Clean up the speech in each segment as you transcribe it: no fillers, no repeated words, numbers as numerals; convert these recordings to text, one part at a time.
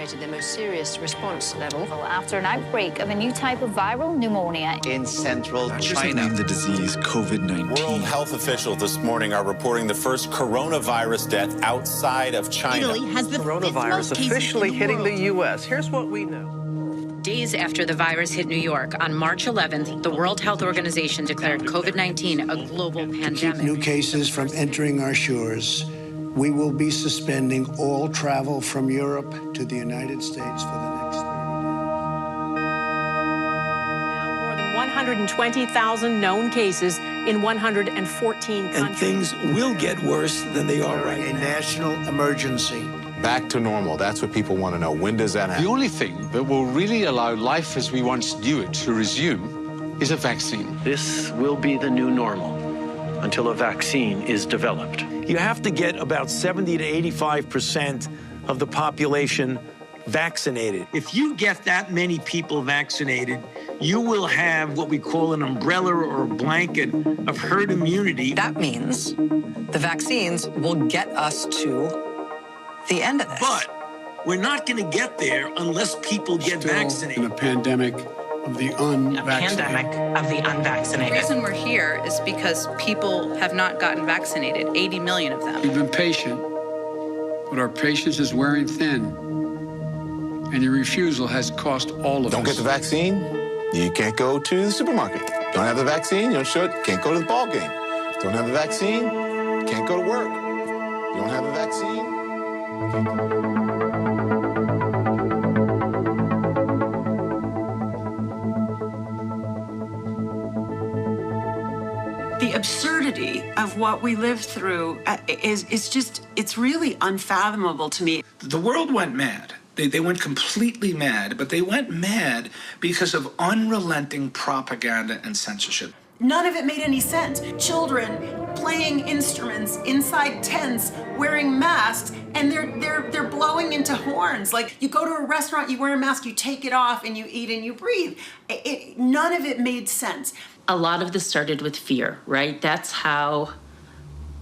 designated the most serious response level. After an outbreak of a new type of viral pneumonia in central China. Named the disease COVID-19. World health officials this morning are reporting the first coronavirus death outside of China. Italy has the Coronavirus officially hitting the U.S. Here's what we know. Days after the virus hit New York, on March 11th, the World Health Organization declared COVID-19 a global pandemic. To keep new cases from entering our shores, we will be suspending all travel from Europe to the United States for the next 30 days. More than 120,000 known cases in 114 countries. And things will get worse than they are right now. A national emergency. Back to normal. That's what people want to know. When does that happen? The only thing that will really allow life as we once knew it to resume is a vaccine. This will be the new normal until a vaccine is developed. You have to get about 70 to 85% of the population vaccinated. If you get that many people vaccinated, you will have what we call an umbrella or a blanket of herd immunity. That means the vaccines will get us to the end of this. But we're not going to get there unless people get vaccinated. In a pandemic of the unvaccinated. The reason we're here is because people have not gotten vaccinated, 80 million of them. We've been patient, but our patience is wearing thin. And your refusal has cost all of us. Don't get the vaccine, you can't go to the supermarket. Don't have the vaccine, you can't go to the ball game. Don't have the vaccine, can't go to work. You don't have the vaccine. The absurdity of what we lived through it's really unfathomable to me. The world went mad. They went completely mad, but they went mad because of unrelenting propaganda and censorship. None of it made any sense. Children playing instruments inside tents, wearing masks, and they're blowing into horns. Like, you go to a restaurant, you wear a mask, you take it off, and you eat and you breathe. None of it made sense. A lot of this started with fear, right? That's how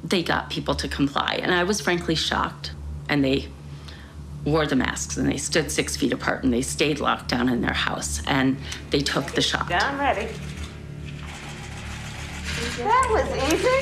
they got people to comply. And I was frankly shocked. And they wore the masks, and they stood 6 feet apart, and they stayed locked down in their house, and they took the shot. I'm ready. That was easy.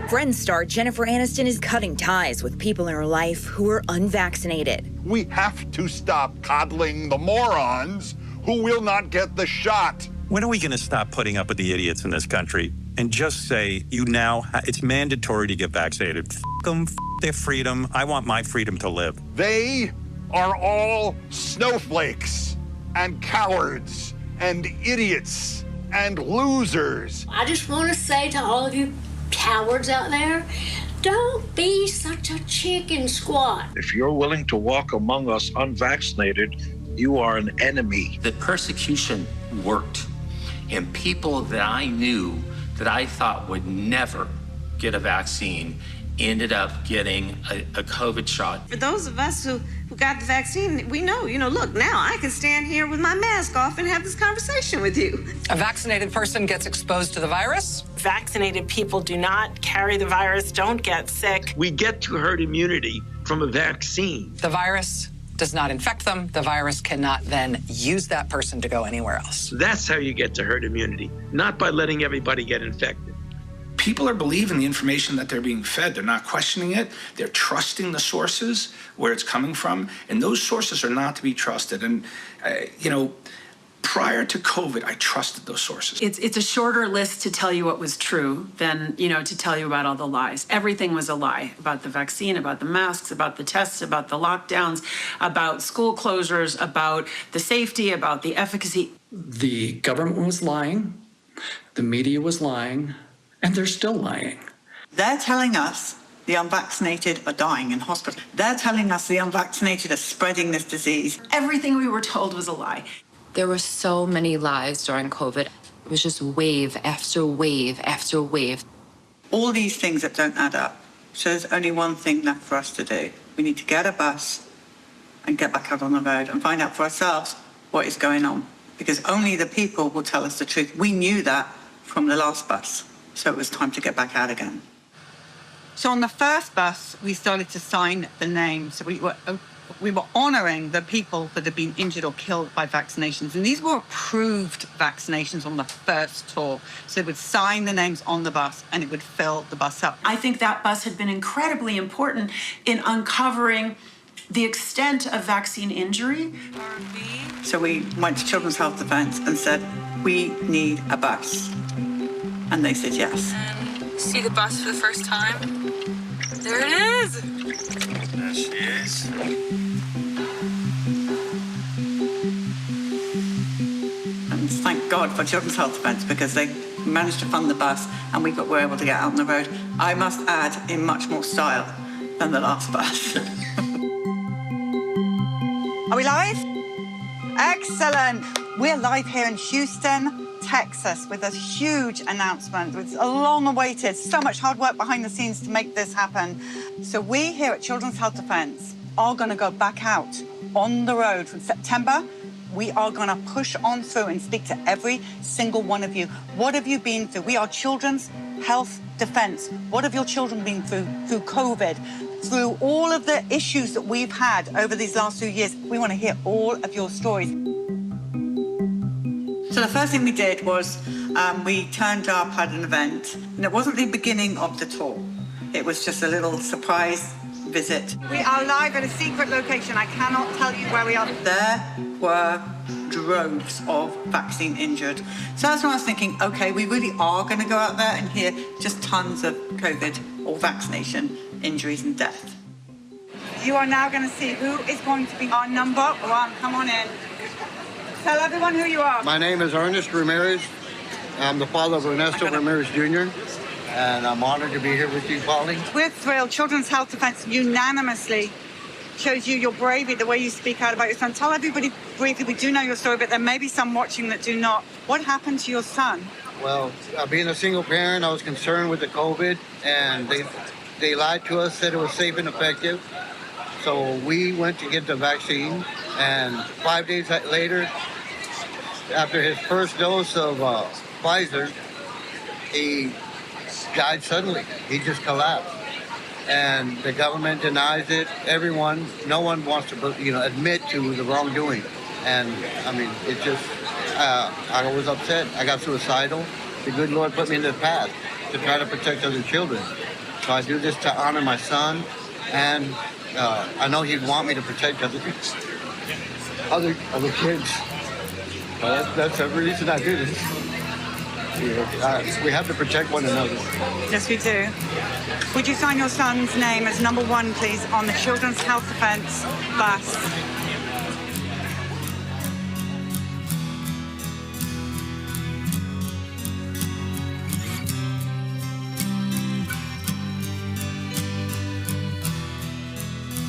Friends star Jennifer Aniston is cutting ties with people in her life who are unvaccinated. We have to stop coddling the morons who will not get the shot. When are we going to stop putting up with the idiots in this country and just say, it's mandatory to get vaccinated? F them, f their freedom. I want my freedom to live. They are all snowflakes and cowards and idiots and losers. I just want to say to all of you cowards out there, don't be such a chicken squat. If you're willing to walk among us unvaccinated, you are an enemy. The persecution worked, and people that I knew that I thought would never get a vaccine ended up getting a COVID shot. For those of us who got the vaccine, we know, look, now I can stand here with my mask off and have this conversation with you. A vaccinated person gets exposed to the virus. Vaccinated people do not carry the virus, don't get sick. We get to herd immunity from a vaccine. The virus does not infect them. The virus cannot then use that person to go anywhere else. That's how you get to herd immunity, not by letting everybody get infected. People are believing the information that they're being fed. They're not questioning it. They're trusting the sources, where it's coming from, and those sources are not to be trusted. And, prior to COVID, I trusted those sources. It's a shorter list to tell you what was true than, to tell you about all the lies. Everything was a lie about the vaccine, about the masks, about the tests, about the lockdowns, about school closures, about the safety, about the efficacy. The government was lying, the media was lying, and they're still lying. They're telling us the unvaccinated are dying in hospital. They're telling us the unvaccinated are spreading this disease. Everything we were told was a lie. There were so many lies during COVID. It was just wave after wave after wave. All these things that don't add up. So there's only one thing left for us to do. We need to get a bus and get back out on the road and find out for ourselves what is going on. Because only the people will tell us the truth. We knew that from the last bus. So it was time to get back out again. So on the first bus, we started to sign the names. So we were honouring the people that had been injured or killed by vaccinations. And these were approved vaccinations on the first tour. So they would sign the names on the bus and it would fill the bus up. I think that bus had been incredibly important in uncovering the extent of vaccine injury. So we went to Children's Health Defence and said, we need a bus. And they said yes. See the bus for the first time? There it is! There she is. And thank God for Children's Health Defence because they managed to fund the bus and were able to get out on the road. I must add, in much more style than the last bus. Are we live? Excellent. We're live here in Houston, Texas, with a huge announcement. It's a long-awaited, so much hard work behind the scenes to make this happen. So we here at Children's Health Defence are going to go back out on the road from September. We are going to push on through and speak to every single one of you. What have you been through? We are Children's Health Defence. What have your children been through COVID? Through all of the issues that we've had over these last few years, we want to hear all of your stories. So the first thing we did was we turned up at an event, and it wasn't the beginning of the tour. It was just a little surprise visit. We are live at a secret location. I cannot tell you where we are. There were droves of vaccine injured. So that's when I was thinking, okay, we really are going to go out there and hear just tons of COVID or vaccination injuries and death. You are now going to see who is going to be our number one. Come on in. Tell everyone who you are. My name is Ernest Ramirez. I'm the father of Ernesto Ramirez Jr., and I'm honored to be here with you, Polly. We're thrilled. Children's Health Defence unanimously shows you your bravery, the way you speak out about your son. Tell everybody briefly, we do know your story, but there may be some watching that do not. What happened to your son? Well, being a single parent, I was concerned with the COVID, and they lied to us, said it was safe and effective. So we went to get the vaccine, and 5 days later, after his first dose of Pfizer, he died suddenly. He just collapsed. And the government denies it. Everyone, no one wants to, admit to the wrongdoing. And I mean, it just, I was upset. I got suicidal. The good Lord put me in the path to try to protect other children. So I do this to honor my son, and I know he'd want me to protect other kids. That's the reason I do this. We have to protect one another. Yes, we do. Would you sign your son's name as number one, please, on the Children's Health Defence bus?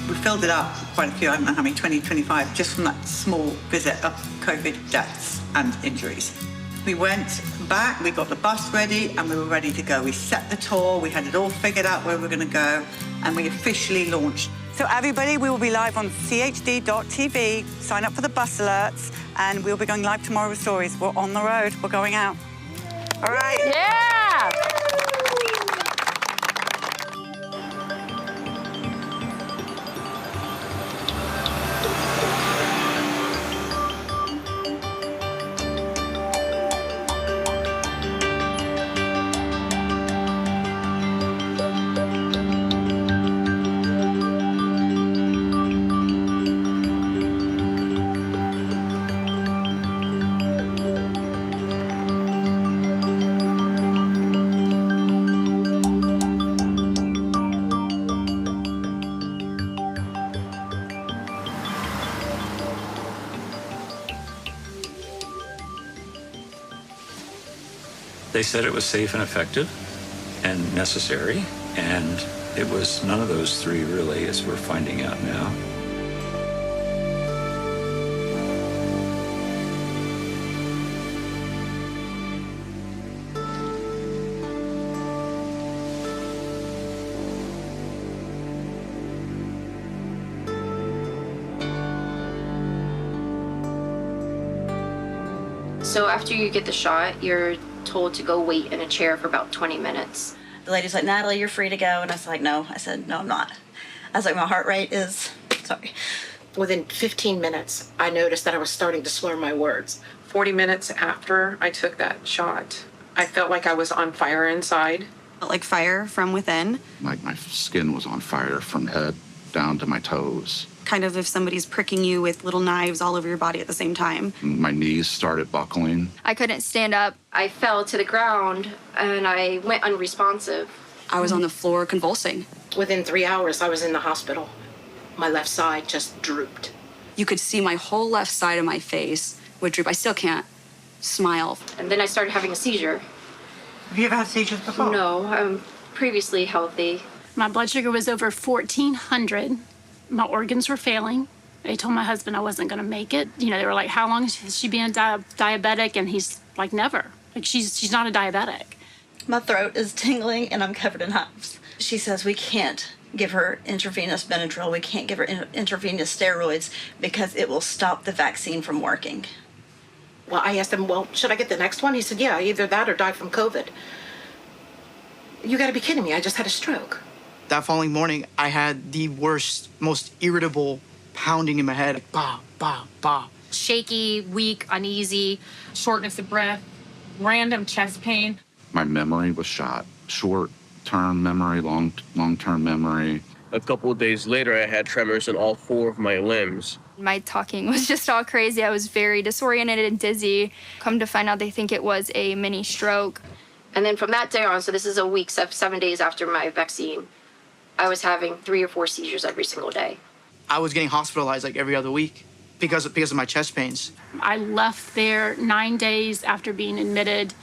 We filled it up, quite a few, I don't know how many, 20, 25, just from that small visit of COVID deaths and injuries. We went back, we got the bus ready, and we were ready to go. We set the tour, we had it all figured out where we were going to go, and we officially launched. So everybody, we will be live on chd.tv. Sign up for the bus alerts, and we'll be going live tomorrow with stories. We're on the road, we're going out. All right? Yeah! They said it was safe and effective and necessary, and it was none of those three, really, as we're finding out now. So after you get the shot, you're told to go wait in a chair for about 20 minutes. The lady's like, Natalie, you're free to go. And I was like, no. I said, no, I'm not. I was like, my heart rate is, sorry. Within 15 minutes, I noticed that I was starting to slur my words. 40 minutes after I took that shot, I felt like I was on fire inside. Like fire from within. Like my skin was on fire from head down to my toes. Kind of if somebody's pricking you with little knives all over your body at the same time. My knees started buckling. I couldn't stand up. I fell to the ground and I went unresponsive. I was on the floor convulsing. Within 3 hours, I was in the hospital. My left side just drooped. You could see my whole left side of my face would droop. I still can't smile. And then I started having a seizure. Have you ever had seizures before? No, I'm previously healthy. My blood sugar was over 1,400. My organs were failing. They told my husband I wasn't going to make it. You know, they were like, how long has she been diabetic? And he's like, never. Like, she's not a diabetic. My throat is tingling and I'm covered in hives. She says we can't give her intravenous Benadryl. We can't give her intravenous steroids because it will stop the vaccine from working. Well, I asked him, well, should I get the next one? He said, yeah, either that or die from COVID. You gotta be kidding me. I just had a stroke. That following morning, I had the worst, most irritable pounding in my head. Bah, bah, bah. Shaky, weak, uneasy, shortness of breath, random chest pain. My memory was shot. Short-term memory, long-term memory. A couple of days later, I had tremors in all 4 of my limbs. My talking was just all crazy. I was very disoriented and dizzy. Come to find out, they think it was a mini stroke. And then from that day on, so this is a week, 7 days after my vaccine, I was having 3 or 4 seizures every single day. I was getting hospitalized like every other week because of my chest pains. I left there 9 days after being admitted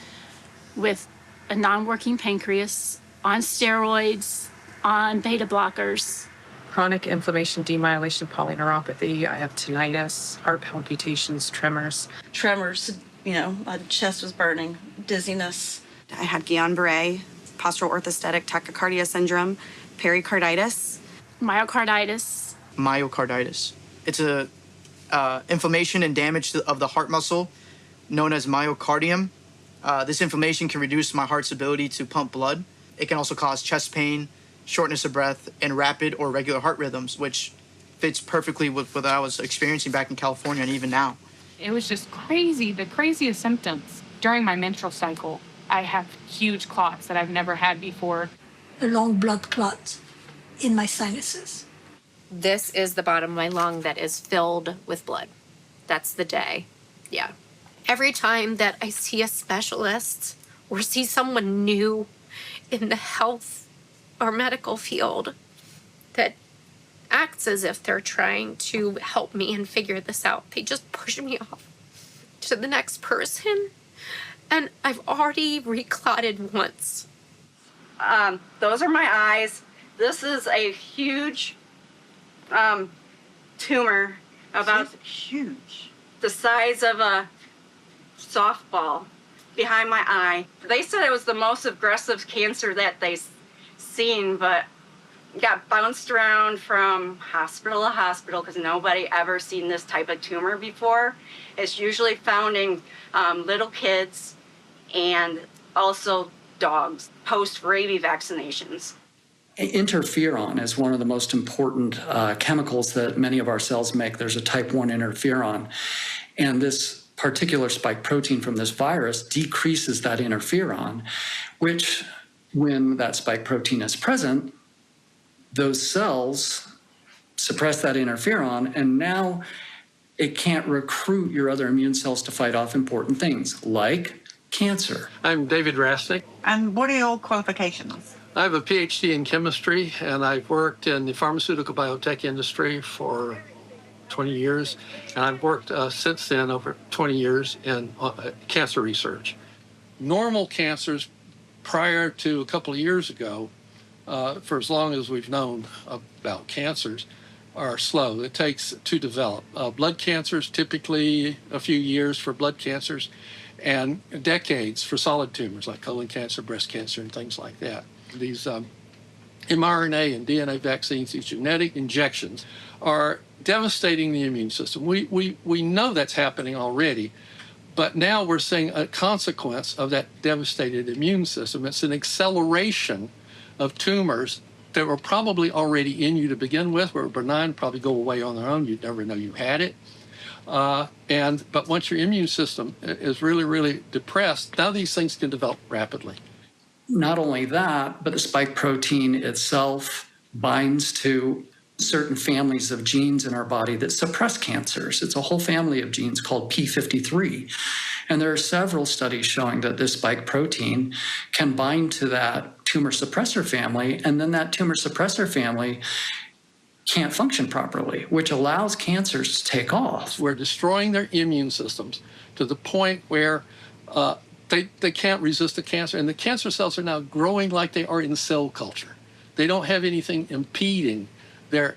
with a non-working pancreas, on steroids, on beta blockers. Chronic inflammation, demyelation, polyneuropathy. I have tinnitus, heart palpitations, tremors. Tremors, you know, my chest was burning, dizziness. I had Guillain-Barré, postural orthostatic tachycardia syndrome, pericarditis. Myocarditis. Myocarditis. It's a inflammation and damage of the heart muscle known as myocardium. This inflammation can reduce my heart's ability to pump blood. It can also cause chest pain, shortness of breath, and rapid or regular heart rhythms, which fits perfectly with what I was experiencing back in California and even now. It was just crazy, the craziest symptoms. During my menstrual cycle, I have huge clots that I've never had before. A long blood clot in my sinuses. This is the bottom of my lung that is filled with blood. That's the day. Yeah. Every time that I see a specialist or see someone new in the health or medical field that acts as if they're trying to help me and figure this out, they just push me off to the next person. And I've already reclotted once. Those are my eyes. This is a huge tumor, about huge, the size of a softball behind my eye. They said it was the most aggressive cancer that they've seen, but got bounced around from hospital to hospital because nobody ever seen this type of tumor before. It's usually found in little kids and also dogs post-rabies vaccinations. Interferon is one of the most important chemicals that many of our cells make. There's a type 1 interferon, and this particular spike protein from this virus decreases that interferon, which, when that spike protein is present, those cells suppress that interferon, and now it can't recruit your other immune cells to fight off important things like cancer. I'm David Rasnick. And what are your qualifications? I have a PhD in chemistry, and I've worked in the pharmaceutical biotech industry for 20 years, and I've worked since then over 20 years in cancer research. Normal cancers prior to a couple of years ago, for as long as we've known about cancers, are slow. It takes to develop. Blood cancers, typically a few years for blood cancers, and decades for solid tumors like colon cancer, breast cancer, and things like that. These mRNA and DNA vaccines, these genetic injections, are devastating the immune system. We know that's happening already, But now we're seeing a consequence of that devastated immune system. It's an acceleration of tumors that were probably already in you to begin with, were benign, probably go away on their own. You'd never know you had it. But once your immune system is really, really depressed, now these things can develop rapidly. Not only that, but the spike protein itself binds to certain families of genes in our body that suppress cancers. It's a whole family of genes called P53. And there are several studies showing that this spike protein can bind to that tumor suppressor family, and then that tumor suppressor family can't function properly, which allows cancers to take off. We're destroying their immune systems to the point where they can't resist the cancer, and the cancer cells are now growing like they are in cell culture. They don't have anything impeding their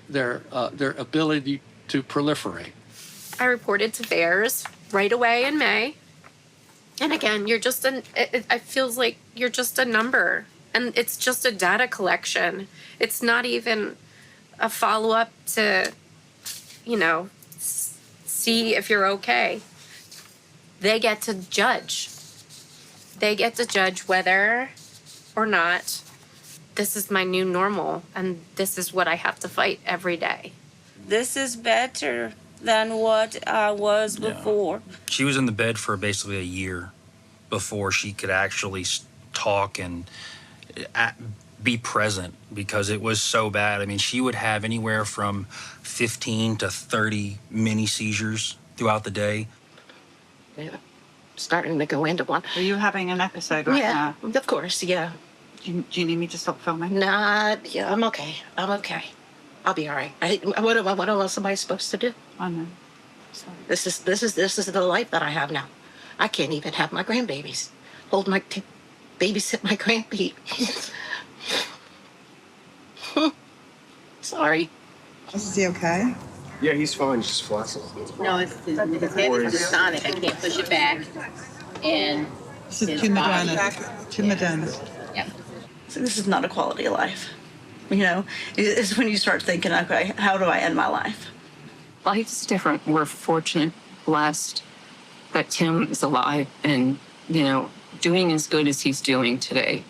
ability to proliferate. I reported to VAERS right away in May. And again, it feels like you're just a number, and it's just a data collection. It's not even a follow-up to, see if you're okay. They get to judge. They get to judge whether or not this is my new normal, and this is what I have to fight every day. This is better than what I was before. She was in the bed for basically a year before she could actually talk and be present, because it was so bad. I mean, she would have anywhere from 15 to 30 mini seizures throughout the day. Yeah, starting to go into one. Are you having an episode right now? Yeah, of course, yeah. Do you need me to stop filming? Nah, yeah, I'm okay. I'll be all right. What else am I supposed to do? I know. Sorry. This is the life that I have now. I can't even have my grandbabies. Babysit my grandbaby. Sorry. Is he okay? Yeah, he's fine. He's just flaccid. No, his head is sonic. I can't push it back. And this is too Moderna. Yeah. So this is not a quality of life. It's when you start thinking, okay, how do I end my life? Life's different. We're fortunate, blessed that Tim is alive and, doing as good as he's doing today.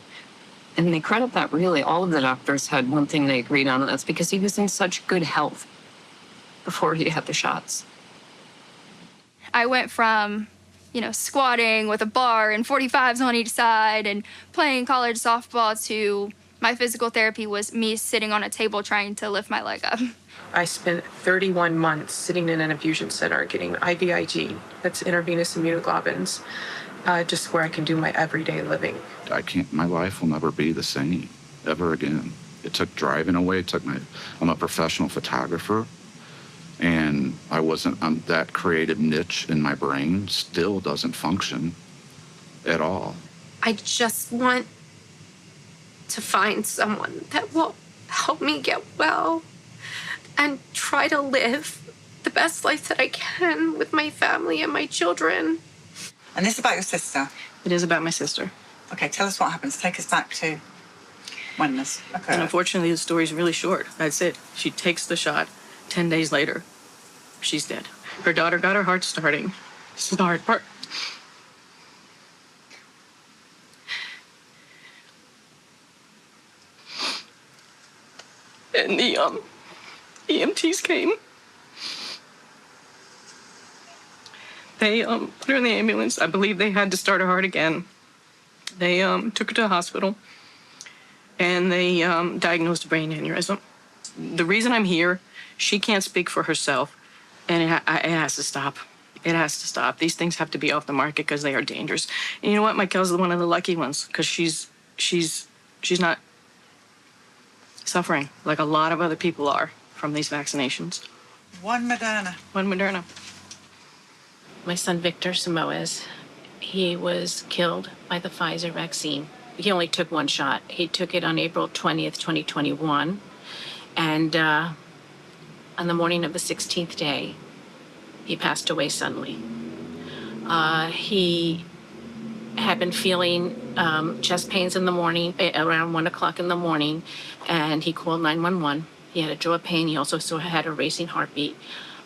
And they credit that really. All of the doctors had one thing they agreed on, and that's because he was in such good health before he had the shots. I went from, squatting with a bar and 45s on each side and playing college softball to my physical therapy was me sitting on a table trying to lift my leg up. I spent 31 months sitting in an infusion center getting IVIG, that's intravenous immunoglobulins, just where I can do my everyday living. My life will never be the same ever again. It took driving away. I'm a professional photographer, and that creative niche in my brain still doesn't function at all. I just want to find someone that will help me get well and try to live the best life that I can with my family and my children. And this is about your sister? It is about my sister. Okay, tell us what happens. Take us back to when this occurred. And unfortunately, the story's really short. That's it. She takes the shot. 10 days later, she's dead. Her daughter got her heart starting. This is the hard part. And the EMTs came. They put her in the ambulance. I believe they had to start her heart again. They took her to the hospital, and they diagnosed a brain aneurysm. The reason I'm here, she can't speak for herself, and it has to stop. It has to stop. These things have to be off the market because they are dangerous. And you know what? Michael's one of the lucky ones because she's not suffering like a lot of other people are from these vaccinations. One Moderna. My son, Victor Samoas, he was killed by the Pfizer vaccine. He only took one shot. He took it on April 20th, 2021. And on the morning of the 16th day, he passed away suddenly. He had been feeling chest pains in the morning, around 1 o'clock in the morning, and he called 911. He had a jaw pain. He also had a racing heartbeat.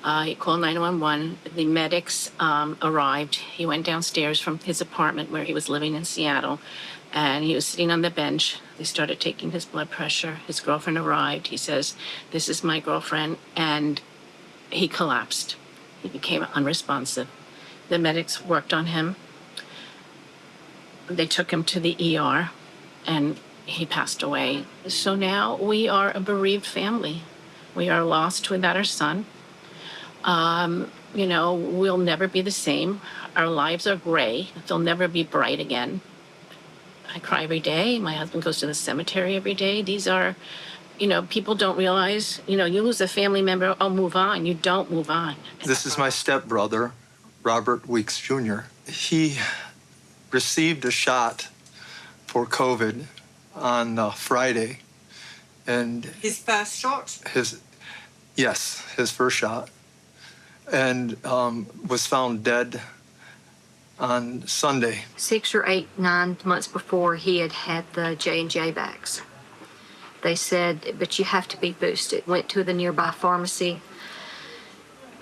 He called 911. The medics arrived. He went downstairs from his apartment where he was living in Seattle, and he was sitting on the bench. They started taking his blood pressure. His girlfriend arrived. He says, "This is my girlfriend," and he collapsed. He became unresponsive. The medics worked on him. They took him to the ER, and he passed away. So now we are a bereaved family. We are lost without our son. We'll never be the same. Our lives are gray. They'll never be bright again. I cry every day. My husband goes to the cemetery every day. These are, people don't realize, you lose a family member, oh, move on. You don't move on. This is my stepbrother, Robert Weeks Jr. He received a shot for COVID on Friday. And His first shot? Yes, his first shot. And was found dead on Sunday. 6 or 8, 9 months before he had the J&J vax. They said, but you have to be boosted. Went to the nearby pharmacy,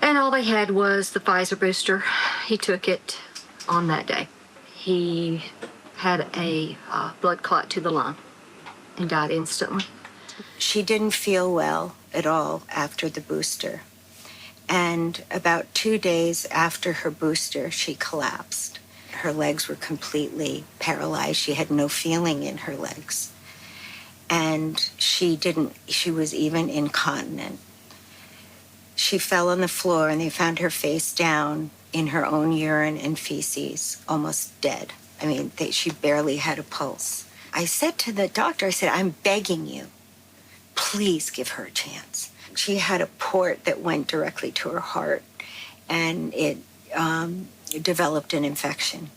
and all they had was the Pfizer booster. He took it on that day. He had a blood clot to the lung and died instantly. She didn't feel well at all after the booster. And about 2 days after her booster, she collapsed. Her legs were completely paralyzed. She had no feeling in her legs. And she was even incontinent. She fell on the floor and they found her face down in her own urine and feces, almost dead. I mean, she barely had a pulse. I said to the doctor, I said, "I'm begging you, please give her a chance." She had a port that went directly to her heart, and it developed an infection,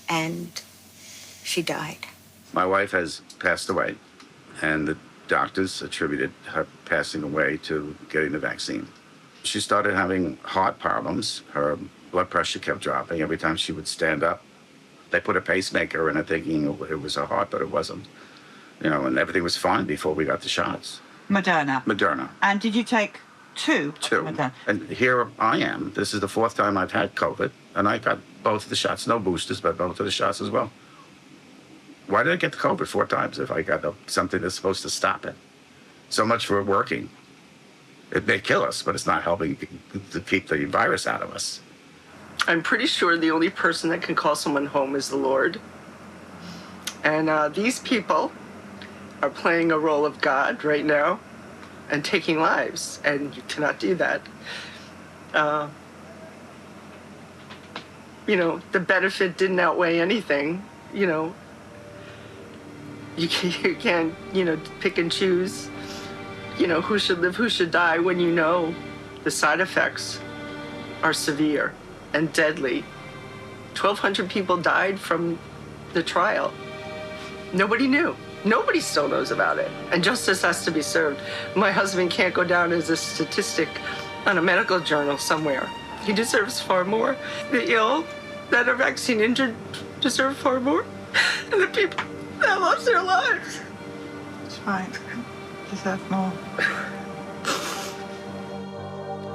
and she died. My wife has passed away, and the doctors attributed her passing away to getting the vaccine. She started having heart problems. Her blood pressure kept dropping every time she would stand up. They put a pacemaker in her thinking it was her heart, but it wasn't. And everything was fine before we got the shots. Moderna. And did you take two? Two. Moderna. And here I am. This is the 4th time I've had COVID, and I got both of the shots. No boosters, but both of the shots as well. Why did I get the COVID 4 times if I got something that's supposed to stop it? So much for it working. It may kill us, but it's not helping to keep the virus out of us. I'm pretty sure the only person that can call someone home is the Lord. And these people are playing a role of God right now and taking lives, and you cannot do that. The benefit didn't outweigh anything. You can't, pick and choose, who should live, who should die, when the side effects are severe and deadly. 1,200 people died from the trial. Nobody knew. Nobody still knows about it. And justice has to be served. My husband can't go down as a statistic on a medical journal somewhere. He deserves far more. The ill that are vaccine injured deserve far more. And the people that lost their lives. That's right. Deserve more.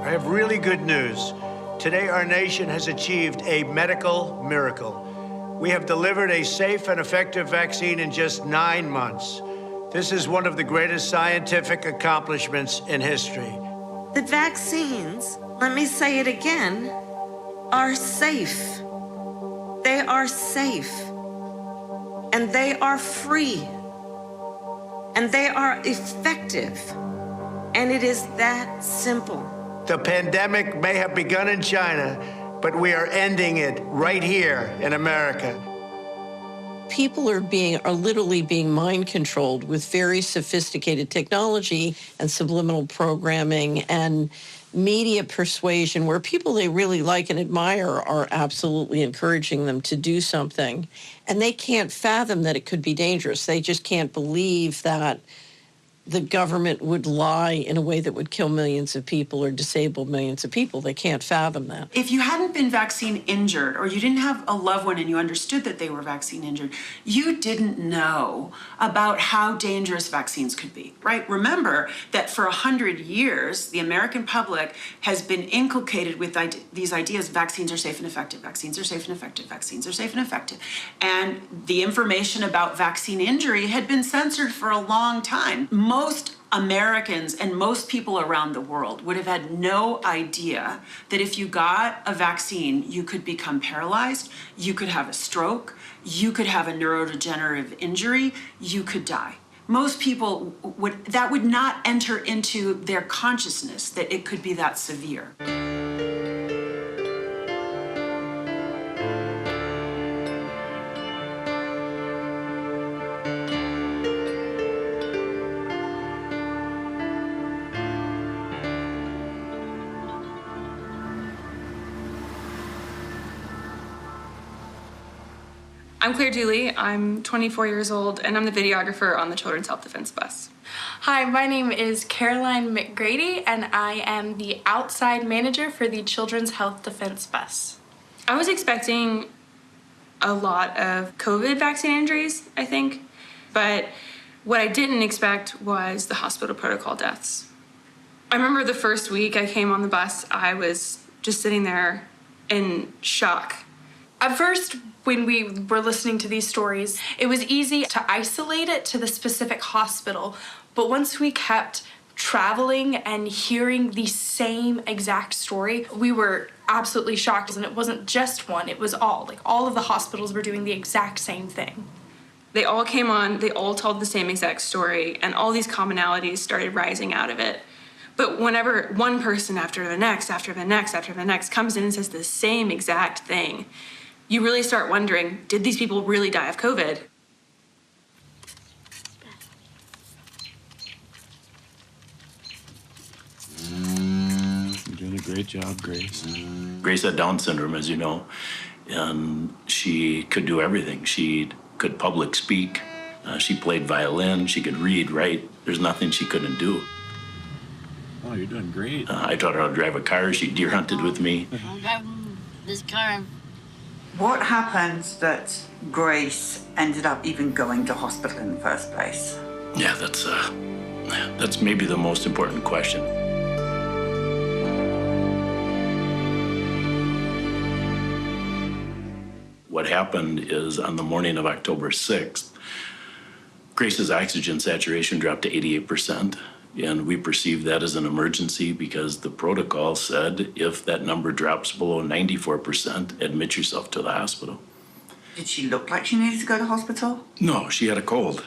I have really good news. Today, our nation has achieved a medical miracle. We have delivered a safe and effective vaccine in just 9 months. This is one of the greatest scientific accomplishments in history. The vaccines, let me say it again, are safe. They are safe. And they are free. And they are effective. And it is that simple. The pandemic may have begun in China, but we are ending it right here in America. People are literally being mind controlled with very sophisticated technology and subliminal programming and media persuasion, where people they really like and admire are absolutely encouraging them to do something. And they can't fathom that it could be dangerous. They just can't believe that the government would lie in a way that would kill millions of people or disable millions of people. They can't fathom that. If you hadn't been vaccine injured, or you didn't have a loved one and you understood that they were vaccine injured, you didn't know about how dangerous vaccines could be, right? Remember that for 100 years, the American public has been inculcated with these ideas: vaccines are safe and effective, vaccines are safe and effective, vaccines are safe and effective. And the information about vaccine injury had been censored for a long time. Most Americans and most people around the world would have had no idea that if you got a vaccine, you could become paralyzed, you could have a stroke, you could have a neurodegenerative injury, you could die. Most people would not enter into their consciousness that it could be that severe. I'm Claire Dooley. I'm 24 years old, and I'm the videographer on the Children's Health Defense Bus. Hi, my name is Caroline McGrady, and I am the outside manager for the Children's Health Defense Bus. I was expecting a lot of COVID vaccine injuries, I think, but what I didn't expect was the hospital protocol deaths. I remember the first week I came on the bus, I was just sitting there in shock. At first, when we were listening to these stories, it was easy to isolate it to the specific hospital. But once we kept traveling and hearing the same exact story, we were absolutely shocked. And it wasn't just one, it was all. Like, all of the hospitals were doing the exact same thing. They all came on, they all told the same exact story, and all these commonalities started rising out of it. But whenever one person after the next, after the next, after the next comes in and says the same exact thing, you really start wondering, did these people really die of COVID? You're doing a great job, Grace. Grace had Down syndrome, as you know, and she could do everything. She could public speak, she played violin, she could read, write. There's nothing she couldn't do. Oh, you're doing great. I taught her how to drive a car. She deer hunted with me. I'm driving this car. What happened that Grace ended up even going to hospital in the first place? Yeah, that's maybe the most important question. What happened is on the morning of October 6th, Grace's oxygen saturation dropped to 88%. And we perceived that as an emergency because the protocol said if that number drops below 94%, admit yourself to the hospital. Did she look like she needed to go to hospital? No, she had a cold.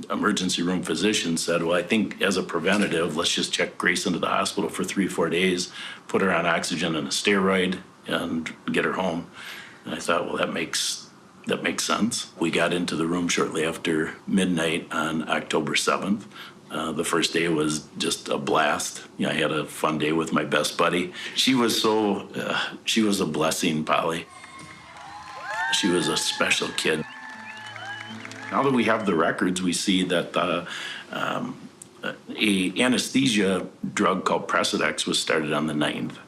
Emergency room physician said, well, I think as a preventative, let's just check Grace into the hospital for 3-4 days, put her on oxygen and a steroid, and get her home. And I thought, well, that makes sense. We got into the room shortly after midnight on October 7th. The first day was just a blast. I had a fun day with my best buddy. She was a blessing, Polly. She was a special kid. Now that we have the records, we see that a anesthesia drug called Precedex was started on the 9th.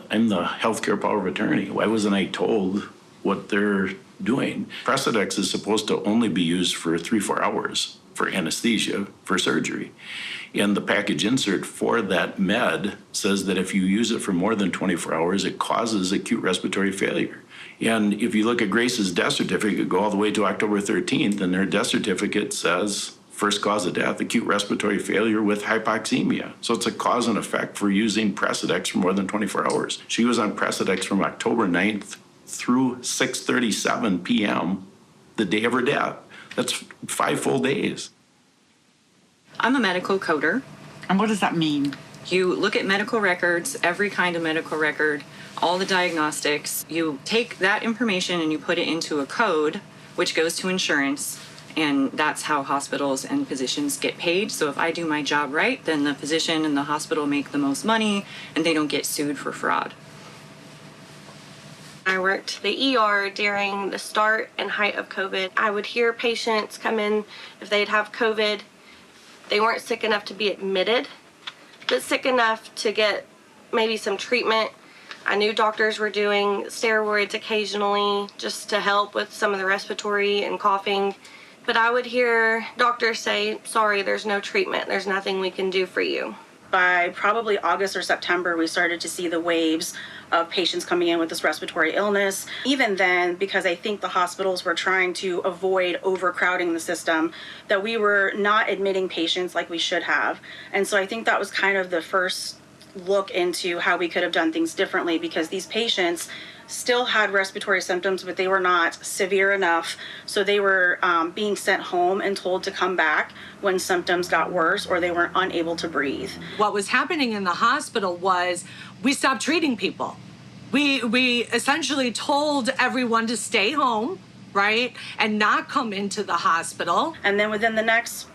I'm the healthcare power of attorney. Why wasn't I told what they're doing? Precedex is supposed to only be used for 3-4 hours for anesthesia, for surgery. And the package insert for that med says that if you use it for more than 24 hours, it causes acute respiratory failure. And if you look at Grace's death certificate, go all the way to October 13th, and their death certificate says first cause of death, acute respiratory failure with hypoxemia. So it's a cause and effect for using Precedex for more than 24 hours. She was on Precedex from October 9th through 6:37 p.m. the day of her death. That's 5 full days. I'm a medical coder. And what does that mean? You look at medical records, every kind of medical record, all the diagnostics. You take that information and you put it into a code, which goes to insurance, and that's how hospitals and physicians get paid. So if I do my job right, then the physician and the hospital make the most money, and they don't get sued for fraud. I worked the ER during the start and height of COVID. I would hear patients come in if they'd have COVID, They weren't sick enough to be admitted, but sick enough to get maybe some treatment. I knew doctors were doing steroids occasionally just to help with some of the respiratory and coughing. But I would hear doctors say, sorry, there's no treatment. There's nothing we can do for you. By probably August or September, we started to see the waves of patients coming in with this respiratory illness. Even then, because I think the hospitals were trying to avoid overcrowding the system, that we were not admitting patients like we should have. And so I think that was kind of the first look into how we could have done things differently, because these patients still had respiratory symptoms, but they were not severe enough. So they were being sent home and told to come back when symptoms got worse or they were unable to breathe. What was happening in the hospital was we stopped treating people. We essentially told everyone to stay home, right, and not come into the hospital. And then within the next,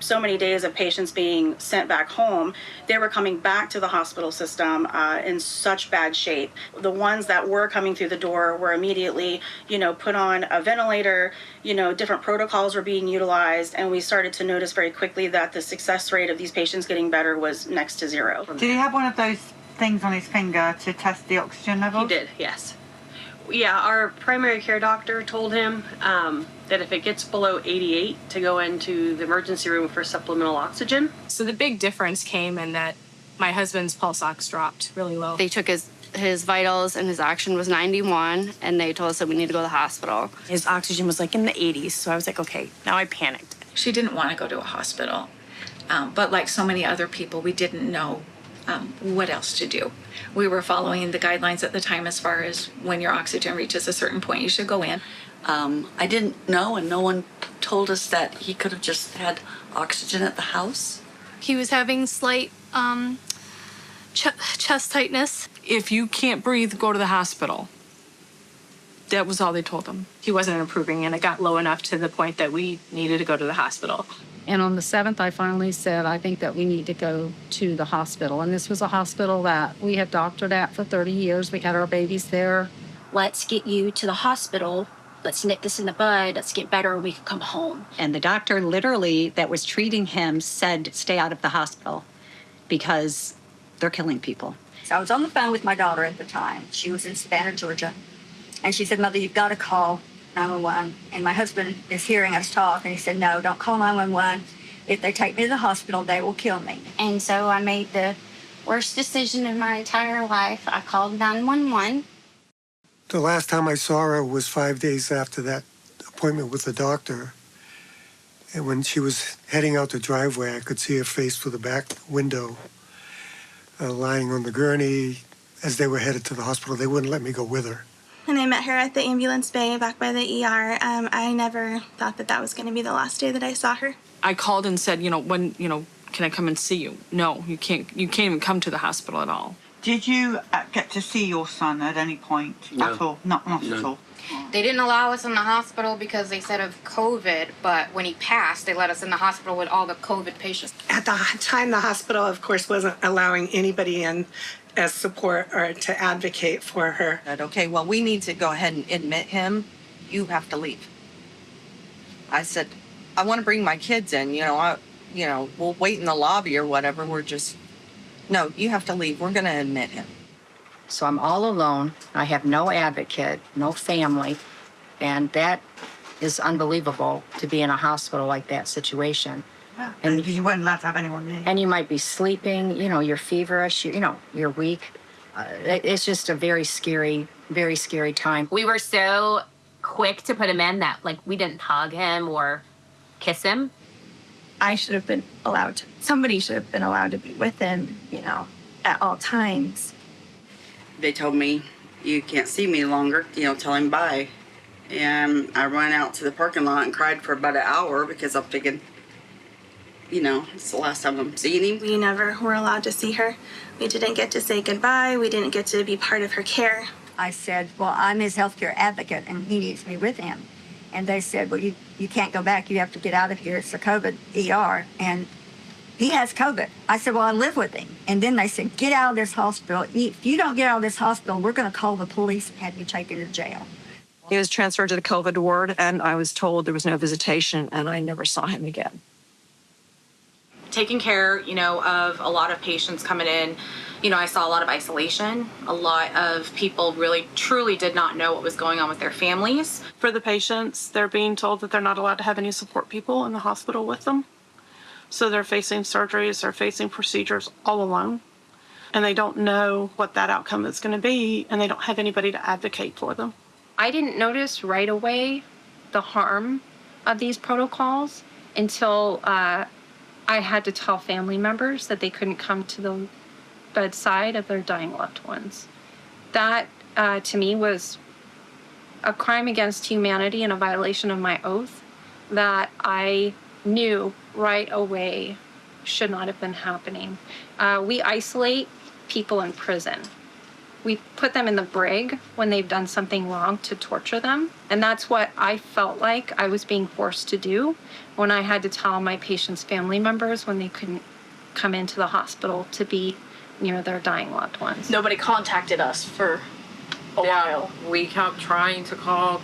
so many days of patients being sent back home, they were coming back to the hospital system in such bad shape. The ones that were coming through the door were immediately, put on a ventilator, different protocols were being utilized, and we started to notice very quickly that the success rate of these patients getting better was next to zero. Did he have one of those things on his finger to test the oxygen level? He did, yes. Yeah, our primary care doctor told him that if it gets below 88 to go into the emergency room for supplemental oxygen. So the big difference came in that my husband's pulse ox dropped really low. They took his vitals and his oxygen was 91, and they told us that we need to go to the hospital. His oxygen was like in the 80s, so I was like, okay, now I panicked. She didn't want to go to a hospital, but like so many other people, we didn't know what else to do. We were following the guidelines at the time as far as when your oxygen reaches a certain point, you should go in. I didn't know, and no one told us that he could have just had oxygen at the house. He was having slight chest tightness. If you can't breathe, go to the hospital. That was all they told him. He wasn't improving, and it got low enough to the point that we needed to go to the hospital. And on the 7th, I finally said, I think that we need to go to the hospital. And this was a hospital that we had doctored at for 30 years. We had our babies there. Let's get you to the hospital. Let's nip this in the bud. Let's get better. We can come home. And the doctor literally that was treating him said, stay out of the hospital because they're killing people. So I was on the phone with my daughter at the time. She was in Savannah, Georgia. And she said, Mother, you've got to call 911. And my husband is hearing us talk, and he said, no, don't call 911. If they take me to the hospital, they will kill me. And so I made the worst decision of my entire life. I called 911. The last time I saw her was 5 days after that appointment with the doctor. And when she was heading out the driveway, I could see her face through the back window, lying on the gurney. As they were headed to the hospital, they wouldn't let me go with her. And I met her at the ambulance bay back by the ER. I never thought that was going to be the last day that I saw her. I called and said, when, can I come and see you? No, you can't even come to the hospital at all. Did you get to see your son at any point at all? Not at all. They didn't allow us in the hospital because they said of COVID, but when he passed, they let us in the hospital with all the COVID patients. At the time, the hospital, of course, wasn't allowing anybody in as support or to advocate for her. Okay, well, we need to go ahead and admit him. You have to leave. I said, I want to bring my kids in. We'll wait in the lobby or whatever. No, you have to leave. We're going to admit him. So I'm all alone. I have no advocate, no family, and that is unbelievable to be in a hospital like that situation. Yeah, and you weren't allowed to have anyone there. And you might be sleeping, you're feverish, you're weak. It's just a very scary time. We were so quick to put him in that, we didn't hug him or kiss him. I should have been somebody should have been allowed to be with him, at all times. They told me, you can't see me longer, tell him bye. And I ran out to the parking lot and cried for about an hour because I'm thinking, it's the last time I'm seeing him. We never were allowed to see her. We didn't get to say goodbye. We didn't get to be part of her care. I said, well, I'm his healthcare advocate and he needs me with him. And they said, well, you can't go back. You have to get out of here. It's a COVID ER. And he has COVID. I said, well, I live with him. And then they said, get out of this hospital. If you don't get out of this hospital, we're going to call the police and have you taken to jail. He was transferred to the COVID ward, and I was told there was no visitation, and I never saw him again. taking care, of a lot of patients coming in. I saw a lot of isolation. A lot of people really, truly did not know what was going on with their families. For the patients, they're being told that they're not allowed to have any support people in the hospital with them. So they're facing surgeries, they're facing procedures all alone. And they don't know what that outcome is going to be, and they don't have anybody to advocate for them. I didn't notice right away the harm of these protocols until I had to tell family members that they couldn't come to the bedside of their dying loved ones. That, to me, was a crime against humanity and a violation of my oath that I knew right away should not have been happening. We isolate people in prison. We put them in the brig when they've done something wrong to torture them. And that's what I felt like I was being forced to do when I had to tell my patients' family members when they couldn't come into the hospital to be near their dying loved ones. Nobody contacted us for a while. We kept trying to call,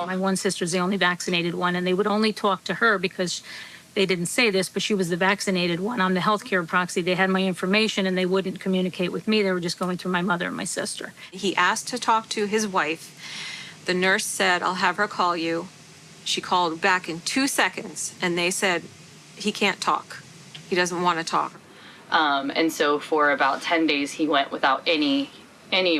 My one sister's the only vaccinated one, and they would only talk to her because they didn't say this, but she was the vaccinated one. I'm the healthcare proxy. They had my information, and they wouldn't communicate with me. They were just going through my mother and my sister. He asked to talk to his wife. The nurse said, I'll have her call you. She called back in 2 seconds, and they said, he can't talk. He doesn't want to talk. And so for about 10 days, he went without any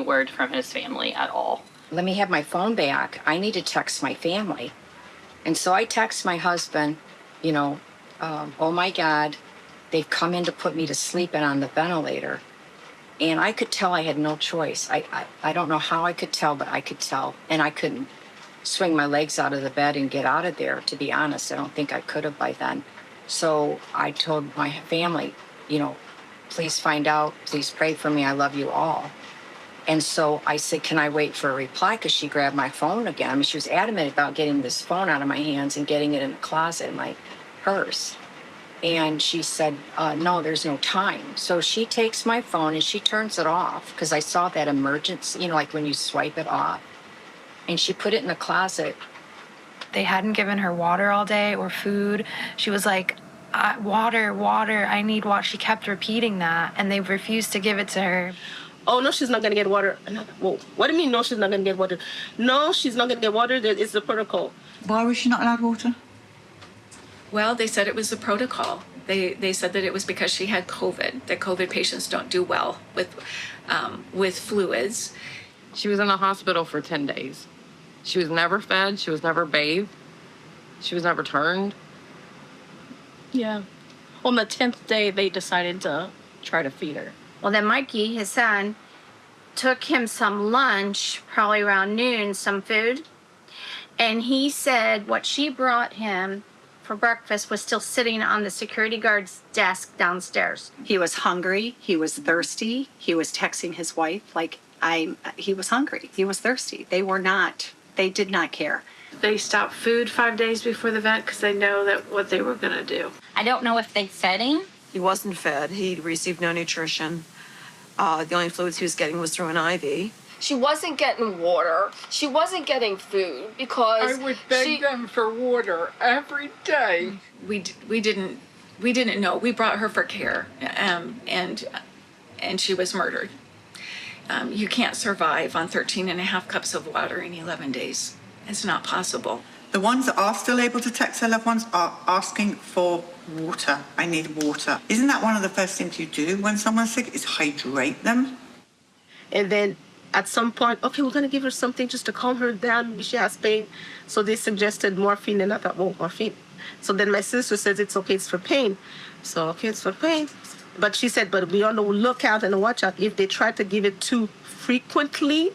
word from his family at all. Let me have my phone back. I need to text my family. And so I text my husband, oh my God, they've come in to put me to sleep and on the ventilator. And I could tell I had no choice. I don't know how I could tell, but I could tell. And I couldn't swing my legs out of the bed and get out of there, to be honest. I don't think I could have by then. So I told my family, please find out, please pray for me. I love you all. And so I said, can I wait for a reply? Because she grabbed my phone again. I mean, she was adamant about getting this phone out of my hands and getting it in the closet in my purse. And she said, no, there's no time. So she takes my phone and she turns it off because I saw that emergency, like when you swipe it off. And she put it in the closet. They hadn't given her water all day or food. She was like, water, I need water. She kept repeating that, and they refused to give it to her. Oh, no, she's not going to get water. Well, what do you mean, no, she's not going to get water? No, she's not going to get water. It's the protocol. Why was she not allowed water? Well, they said it was the protocol. They said that it was because she had COVID, that COVID patients don't do well with fluids. She was in the hospital for 10 days. She was never fed. She was never bathed. She was never turned. Yeah. On the 10th day, they decided to try to feed her. Well, then Mikey, his son, took him some lunch, probably around noon, some food. And he said what she brought him for breakfast was still sitting on the security guard's desk downstairs. He was hungry. He was thirsty. He was texting his wife he was hungry. He was thirsty. They did not care. They stopped food 5 days before the event because they know that what they were going to do. I don't know if they fed him. He wasn't fed. He received no nutrition. The only fluids he was getting was through an IV. She wasn't getting water. She wasn't getting food because I would beg them for water every day. We didn't know. We brought her for care, and she was murdered. You can't survive on 13 and a half cups of water in 11 days. It's not possible. The ones that are still able to text their loved ones are asking for water. I need water. Isn't that one of the first things you do when someone's sick, is hydrate them? And then at some point, okay, we're going to give her something just to calm her down. She has pain. So they suggested morphine, and I thought, well, morphine. So then my sister says it's okay, it's for pain. So, okay, it's for pain. But she said, but be on the lookout and watch out if they try to give it too frequently.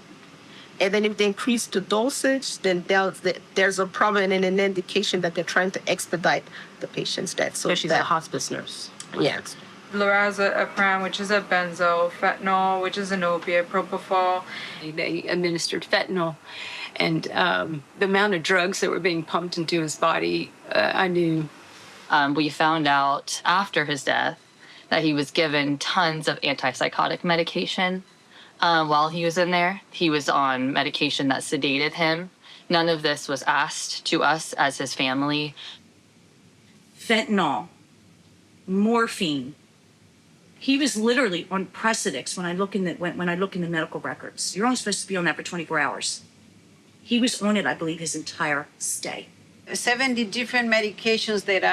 And then if they increase the dosage, then there's a problem and an indication that they're trying to expedite the patient's death. So she's a hospice nurse. Yes. Lorazepam, which is a benzo, fentanyl, which is an opiate, propofol. They administered fentanyl, and the amount of drugs that were being pumped into his body, I knew. We found out after his death that he was given tons of antipsychotic medication. While he was in there, he was on medication that sedated him. None of this was asked to us as his family. Fentanyl morphine. He was literally on Precedex when I look in the medical records. You're only supposed to be on that for 24 hours. He was on it, I believe, his entire stay. 70 different medications that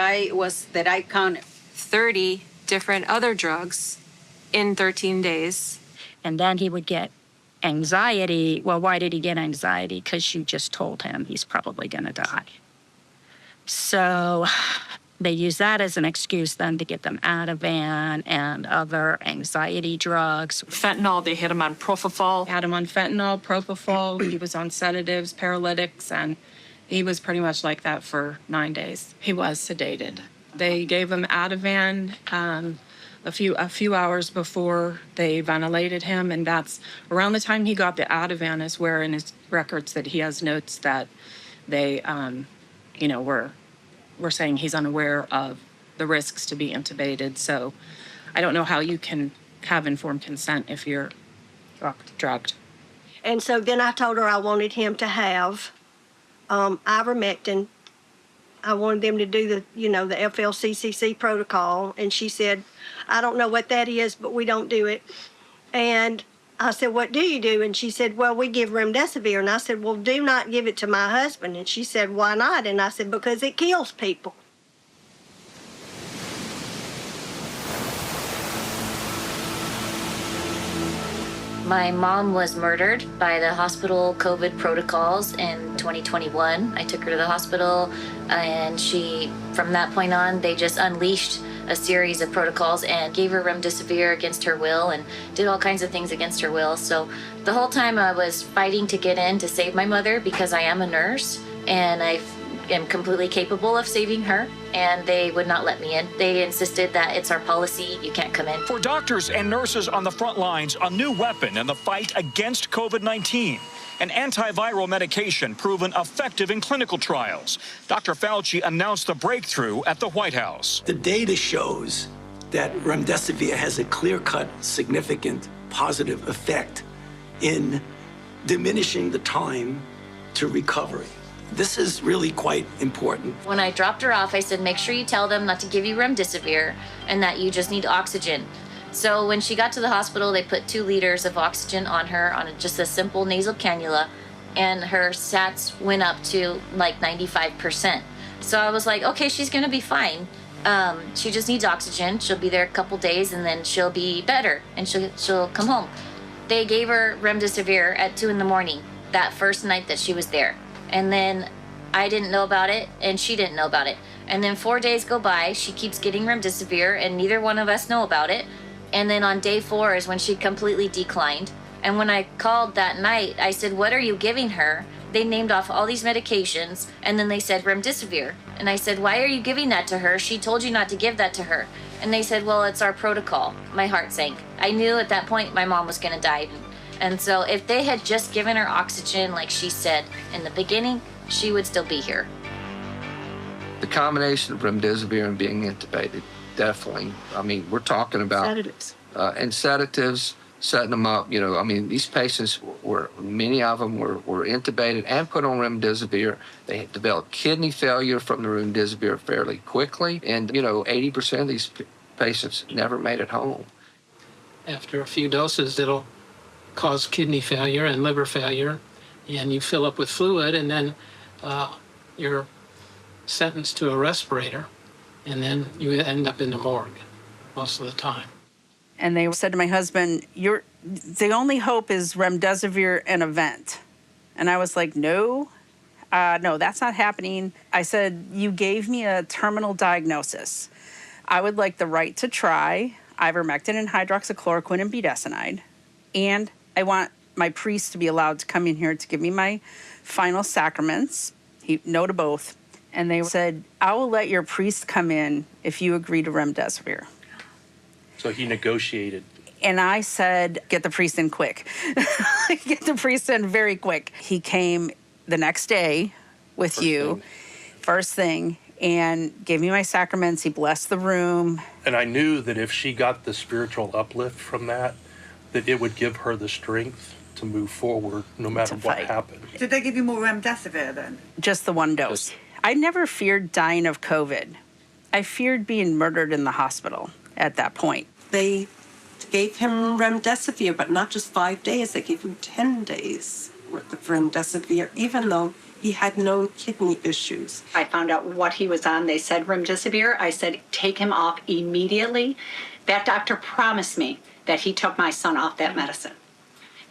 I counted. 30 different other drugs in 13 days. And then he would get anxiety. Well, why did he get anxiety? Because you just told him he's probably going to die. So they use that as an excuse then to get them Ativan and other anxiety drugs. Fentanyl, they hit him on propofol. Had him on fentanyl, propofol. He was on sedatives, paralytics, and he was pretty much like that for 9 days. He was sedated. They gave him Ativan a few hours before they ventilated him, and that's around the time he got the Ativan is where in his records that he has notes that they, were saying he's unaware of the risks to be intubated. So I don't know how you can have informed consent if you're drugged. And so then I told her I wanted him to have ivermectin. I wanted them to do the FLCCC protocol. And she said, I don't know what that is, but we don't do it. And I said, what do you do? And she said, well, we give remdesivir. And I said, well, do not give it to my husband. And she said, why not? And I said, because it kills people. My mom was murdered by the hospital COVID protocols in 2021. I took her to the hospital, and from that point on, they just unleashed a series of protocols and gave her remdesivir against her will and did all kinds of things against her will. So the whole time I was fighting to get in to save my mother because I am a nurse and I am completely capable of saving her, and they would not let me in. They insisted that it's our policy, you can't come in. For doctors and nurses on the front lines, a new weapon in the fight against COVID-19. An antiviral medication proven effective in clinical trials. Dr. Fauci announced the breakthrough at the White House. The data shows that remdesivir has a clear-cut, significant, positive effect in diminishing the time to recovery. This is really quite important. When I dropped her off, I said, make sure you tell them not to give you remdesivir and that you just need oxygen. So when she got to the hospital, they put 2 liters of oxygen on her on just a simple nasal cannula, and her SATs went up to like 95%. So I was like, okay, she's gonna be fine. She just needs oxygen. She'll be there a couple days and then she'll be better and she'll come home. They gave her remdesivir at 2 a.m. that first night that she was there. And then I didn't know about it and she didn't know about it. And then 4 days go by, she keeps getting remdesivir and neither one of us know about it. And then on day 4 is when she completely declined. And when I called that night, I said, what are you giving her? They named off all these medications, and then they said remdesivir. And I said, why are you giving that to her? She told you not to give that to her. And they said, well, it's our protocol. My heart sank. I knew at that point my mom was gonna die. And so if they had just given her oxygen like she said in the beginning, she would still be here. The combination of remdesivir and being intubated, definitely. I mean, we're talking about Sedatives. And sedatives, setting them up. These patients many of them were intubated and put on remdesivir. They had developed kidney failure from the remdesivir fairly quickly, and 80% of these patients never made it home. After a few doses, it'll cause kidney failure and liver failure, and you fill up with fluid, and then you're sentenced to a respirator, and then you end up in the morgue most of the time. And they said to my husband, the only hope is remdesivir and a vent. And I was like, no, that's not happening. I said, you gave me a terminal diagnosis. I would like the right to try ivermectin and hydroxychloroquine and budesonide. And I want my priest to be allowed to come in here to give me my final sacraments. No to both. And they said, I will let your priest come in if you agree to remdesivir. So he negotiated. And I said, get the priest in quick. Get the priest in very quick. He came the next day with first thing, and gave me my sacraments. He blessed the room. And I knew that if she got the spiritual uplift from that it would give her the strength to move forward no matter what happened. Did they give you more remdesivir then? Just the 1 dose. I never feared dying of COVID. I feared being murdered in the hospital at that point. They gave him remdesivir, but not just 5 days. They gave him 10 days worth of remdesivir, even though he had no kidney issues. I found out what he was on. They said remdesivir. I said, take him off immediately. That doctor promised me that he took my son off that medicine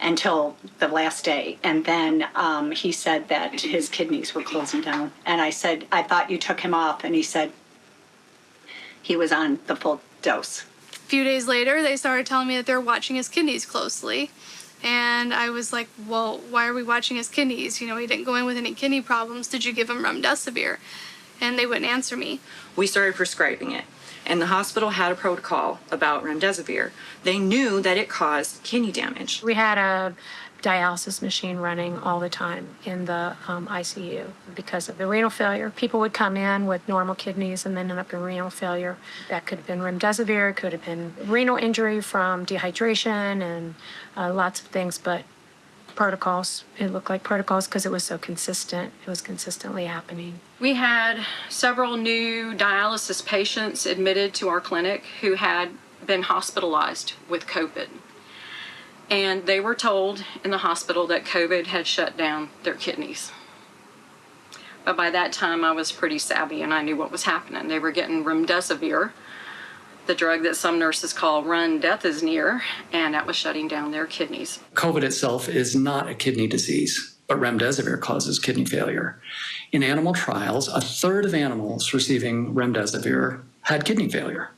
until the last day. And then he said that his kidneys were closing down. And I said, I thought you took him off. And he said he was on the full dose. A few days later, they started telling me that they're watching his kidneys closely. And I was like, well, why are we watching his kidneys? You know, he didn't go in with any kidney problems. Did you give him remdesivir? And they wouldn't answer me. We started prescribing it, and the hospital had a protocol about remdesivir. They knew that it caused kidney damage. We had a dialysis machine running all the time in the ICU because of the renal failure. People would come in with normal kidneys and then end up in renal failure. That could have been remdesivir, it could have been renal injury from dehydration and lots of things, but protocols. It looked like protocols because it was so consistent. It was consistently happening. We had several new dialysis patients admitted to our clinic who had been hospitalized with COVID. And they were told in the hospital that COVID had shut down their kidneys. But by that time, I was pretty savvy and I knew what was happening. They were getting remdesivir, the drug that some nurses call run, death is near, and that was shutting down their kidneys. COVID itself is not a kidney disease, but remdesivir causes kidney failure. In animal trials, a third of animals receiving remdesivir had kidney failure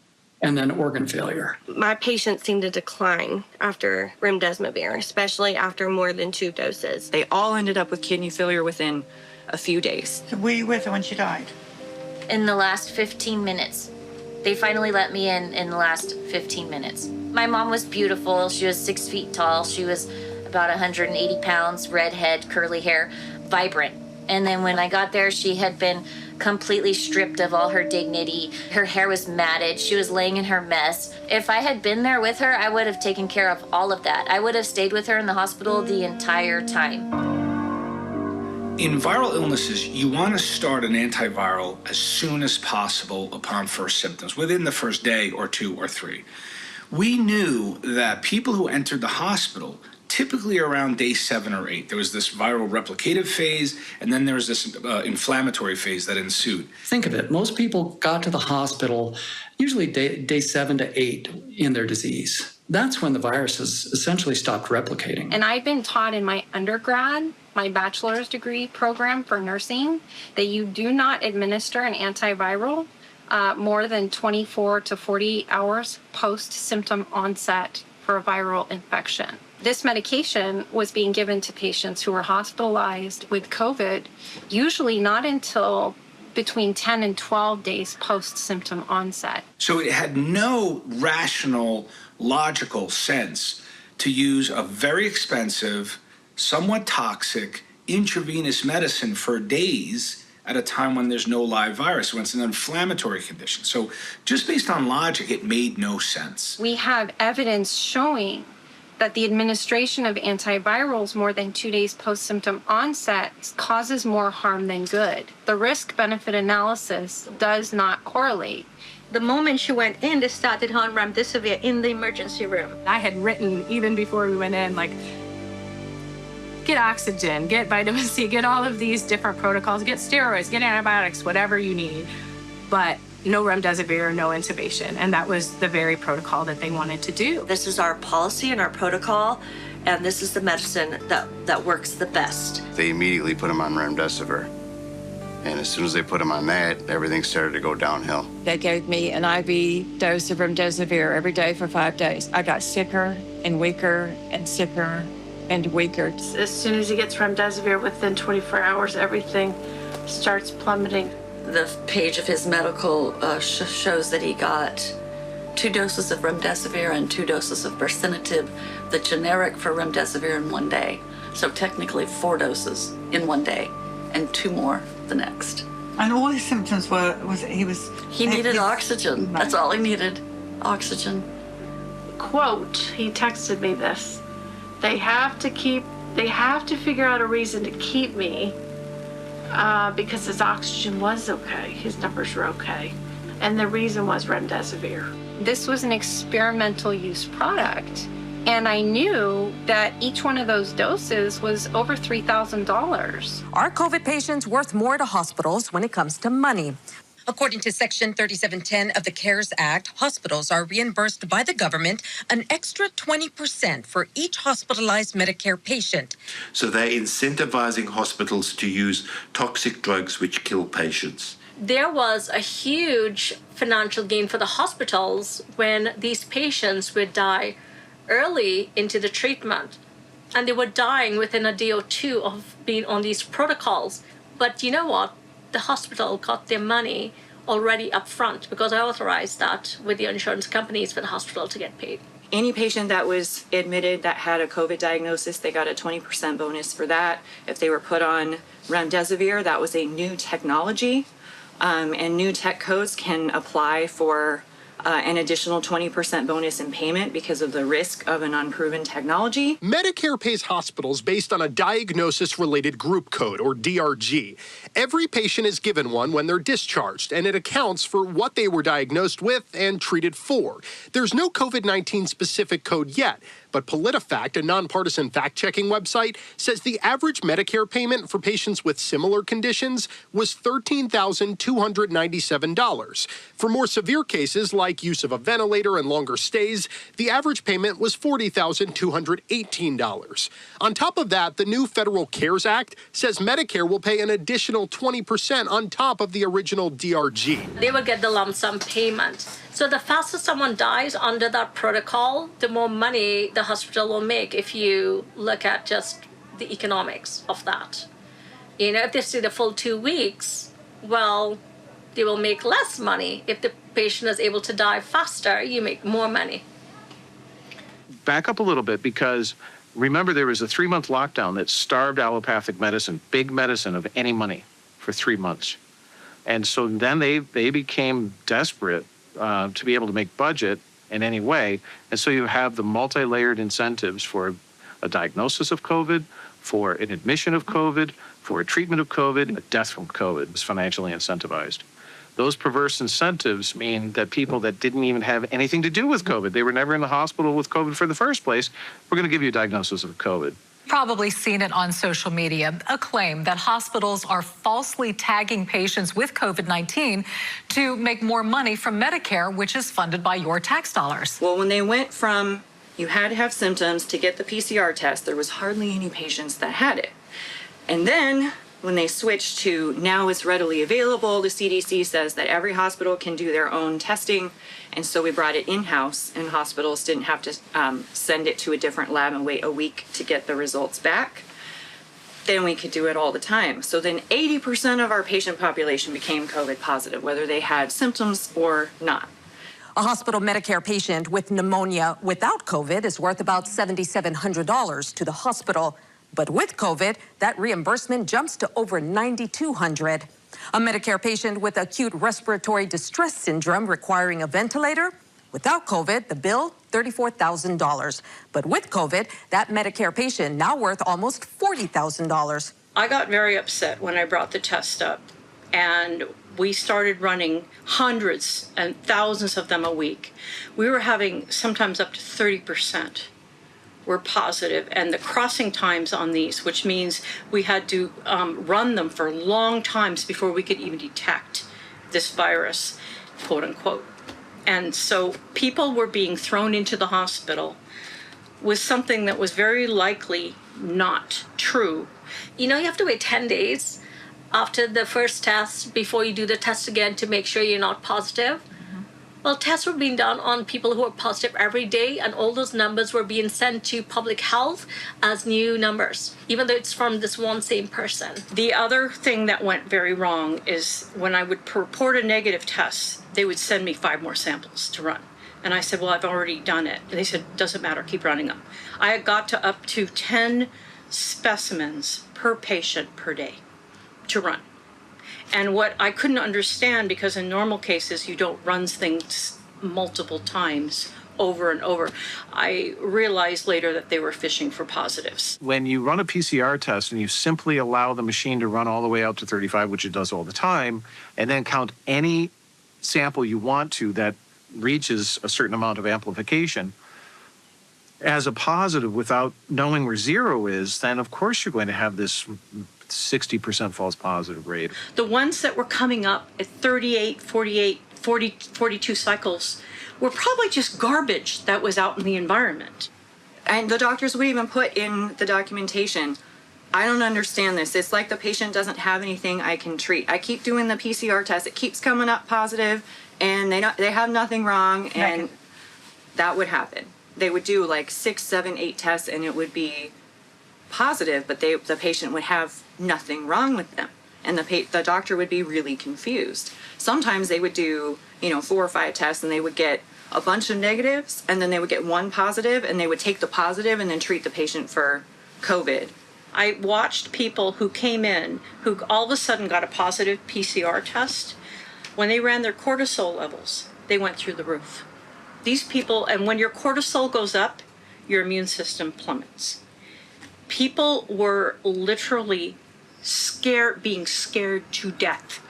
and then organ failure. My patients seemed to decline after remdesivir, especially after more than 2 doses. They all ended up with kidney failure within a few days. So were you with her when she died? In the last 15 minutes. They finally let me in the last 15 minutes. My mom was beautiful. She was 6 feet tall. She was about 180 pounds, redhead, curly hair, vibrant. And then when I got there, she had been completely stripped of all her dignity. Her hair was matted. She was laying in her mess. If I had been there with her, I would have taken care of all of that. I would have stayed with her in the hospital the entire time. In viral illnesses, you want to start an antiviral as soon as possible upon first symptoms, within the first day or 2 or 3. We knew that people who entered the hospital, typically around day 7 or 8, there was this viral replicative phase, and then there was this inflammatory phase that ensued. Think of it. Most people got to the hospital usually day 7 to 8 in their disease. That's when the virus has essentially stopped replicating. And I'd been taught in my undergrad, my bachelor's degree program for nursing, that you do not administer an antiviral more than 24 to 48 hours post-symptom onset for a viral infection. This medication was being given to patients who were hospitalized with COVID, usually not until between 10 and 12 days post-symptom onset. So it had no rational, logical sense to use a very expensive, somewhat toxic intravenous medicine for days at a time when there's no live virus, when it's an inflammatory condition. So just based on logic, it made no sense. We have evidence showing that the administration of antivirals more than 2 days post-symptom onset causes more harm than good. The risk-benefit analysis does not correlate. The moment she went in, they started on remdesivir in the emergency room. I had written, even before we went in, like, get oxygen, get vitamin C, get all of these different protocols, get steroids, get antibiotics, whatever you need. But no remdesivir, no intubation. And that was the very protocol that they wanted to do. This is our policy and our protocol, and this is the medicine that works the best. They immediately put him on remdesivir. And as soon as they put him on that, everything started to go downhill. They gave me an IV dose of remdesivir every day for 5 days. I got sicker and weaker and sicker and weaker. As soon as he gets remdesivir, within 24 hours, everything starts plummeting. The page of his medical shows that he got 2 doses of remdesivir and 2 doses of baricitinib, the generic for remdesivir, in 1 day. So technically 4 doses in 1 day and 2 more the next. And all his symptoms he needed oxygen. That's all he needed, oxygen. Quote, he texted me this. They have to figure out a reason to keep me because his oxygen was okay. His numbers were okay. and the reason was remdesivir. This was an experimental use product, and I knew that each one of those doses was over $3,000. Are COVID patients worth more to hospitals when it comes to money? According to Section 3710 of the CARES Act, hospitals are reimbursed by the government an extra 20% for each hospitalized Medicare patient. So they're incentivizing hospitals to use toxic drugs which kill patients. There was a huge financial gain for the hospitals when these patients would die early into the treatment, and they were dying within a day or two of being on these protocols. But you know what? The hospital got their money already up front because I authorized that with the insurance companies for the hospital to get paid. Any patient that was admitted that had a COVID diagnosis, they got a 20% bonus for that. If they were put on remdesivir, that was a new technology, and new tech codes can apply for an additional 20% bonus in payment because of the risk of an unproven technology. Medicare pays hospitals based on a diagnosis-related group code, or DRG. Every patient is given one when they're discharged, and it accounts for what they were diagnosed with and treated for. There's no COVID-19 specific code yet, but PolitiFact, a nonpartisan fact-checking website, says the average Medicare payment for patients with similar conditions was $13,297. For more severe cases like use of a ventilator and longer stays, the average payment was $40,218. On top of that, the new Federal CARES Act says Medicare will pay an additional 20% on top of the original DRG. They will get the lump sum payment. So the faster someone dies under that protocol, the more money the hospital will make if you look at just the economics of that. You know, if they stay the full 2 weeks, well, they will make less money. If the patient is able to die faster, you make more money. Back up a little bit, because remember there was a 3-month lockdown that starved allopathic medicine, big medicine, of any money for 3 months. And so then they became desperate to be able to make budget in any way. And so you have the multi-layered incentives for a diagnosis of COVID, for an admission of COVID, for a treatment of COVID, a death from COVID is financially incentivized. Those perverse incentives mean that people that didn't even have anything to do with COVID, they were never in the hospital with COVID for the first place, we're going to give you a diagnosis of COVID. Probably seen it on social media, a claim that hospitals are falsely tagging patients with COVID-19 to make more money from Medicare, which is funded by your tax dollars. Well, when they went from you had to have symptoms to get the PCR test, there was hardly any patients that had it. And then when they switched to now it's readily available, the CDC says that every hospital can do their own testing. And so we brought it in-house, and hospitals didn't have to send it to a different lab and wait a week to get the results back. Then we could do it all the time. So then 80% of our patient population became COVID positive, whether they had symptoms or not. A hospital Medicare patient with pneumonia without COVID is worth about $7,700 to the hospital. But with COVID, that reimbursement jumps to over $9,200. A Medicare patient with acute respiratory distress syndrome requiring a ventilator, without COVID, the bill, $34,000. But with COVID, that Medicare patient now worth almost $40,000. I got very upset when I brought the test up, and we started running hundreds and thousands of them a week. We were having sometimes up to 30% were positive, and the crossing times on these, which means we had to run them for long times before we could even detect this virus, quote unquote. And so people were being thrown into the hospital with something that was very likely not true. You know, you have to wait 10 days after the first test before you do the test again to make sure you're not positive. Well, tests were being done on people who were positive every day, and all those numbers were being sent to public health as new numbers, even though it's from this one same person. The other thing that went very wrong is when I would report a negative test, they would send me 5 more samples to run. And I said, well, I've already done it. And they said, doesn't matter, keep running them. I got to up to 10 specimens per patient per day to run. And what I couldn't understand, because in normal cases, you don't run things multiple times over and over, I realized later that they were fishing for positives. When you run a PCR test and you simply allow the machine to run all the way out to 35, which it does all the time, and then count any sample you want to that reaches a certain amount of amplification as a positive without knowing where zero is, then of course you're going to have this 60% false positive rate. The ones that were coming up at 38, 48, 40, 42 cycles were probably just garbage that was out in the environment. And the doctors would even put in the documentation, I don't understand this. It's like the patient doesn't have anything I can treat. I keep doing the PCR test. It keeps coming up positive, and they have nothing wrong, and that would happen. They would do like 6, 7, 8 tests, and it would be positive, but the patient would have nothing wrong with them, and the doctor would be really confused. Sometimes they would do 4 or 5 tests, and they would get a bunch of negatives, and then they would get 1 positive, and they would take the positive and then treat the patient for COVID. I watched people who came in who all of a sudden got a positive PCR test. When they ran their cortisol levels, they went through the roof. These people, and when your cortisol goes up, your immune system plummets. People were literally being scared to death.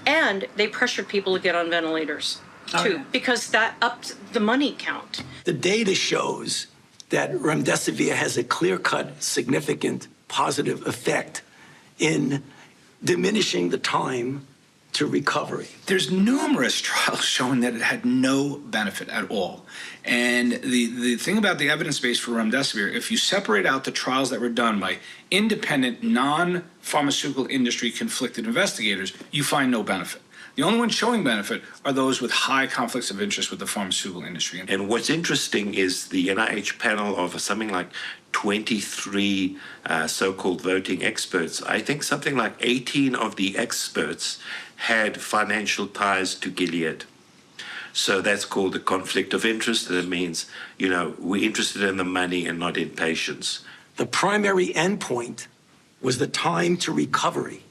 And they pressured people to get on ventilators too, because that upped the money count. The data shows that remdesivir has a clear-cut, significant positive effect in diminishing the time to recovery. There's numerous trials showing that it had no benefit at all. And the thing about the evidence base for remdesivir, if you separate out the trials that were done by independent, non-pharmaceutical industry conflicted investigators, you find no benefit. The only ones showing benefit are those with high conflicts of interest with the pharmaceutical industry. And what's interesting is the NIH panel of something like 23 so-called voting experts. I think something like 18 of the experts had financial ties to Gilead. So that's called a conflict of interest. That means, we're interested in the money and not in patients. The primary endpoint was the time to recovery,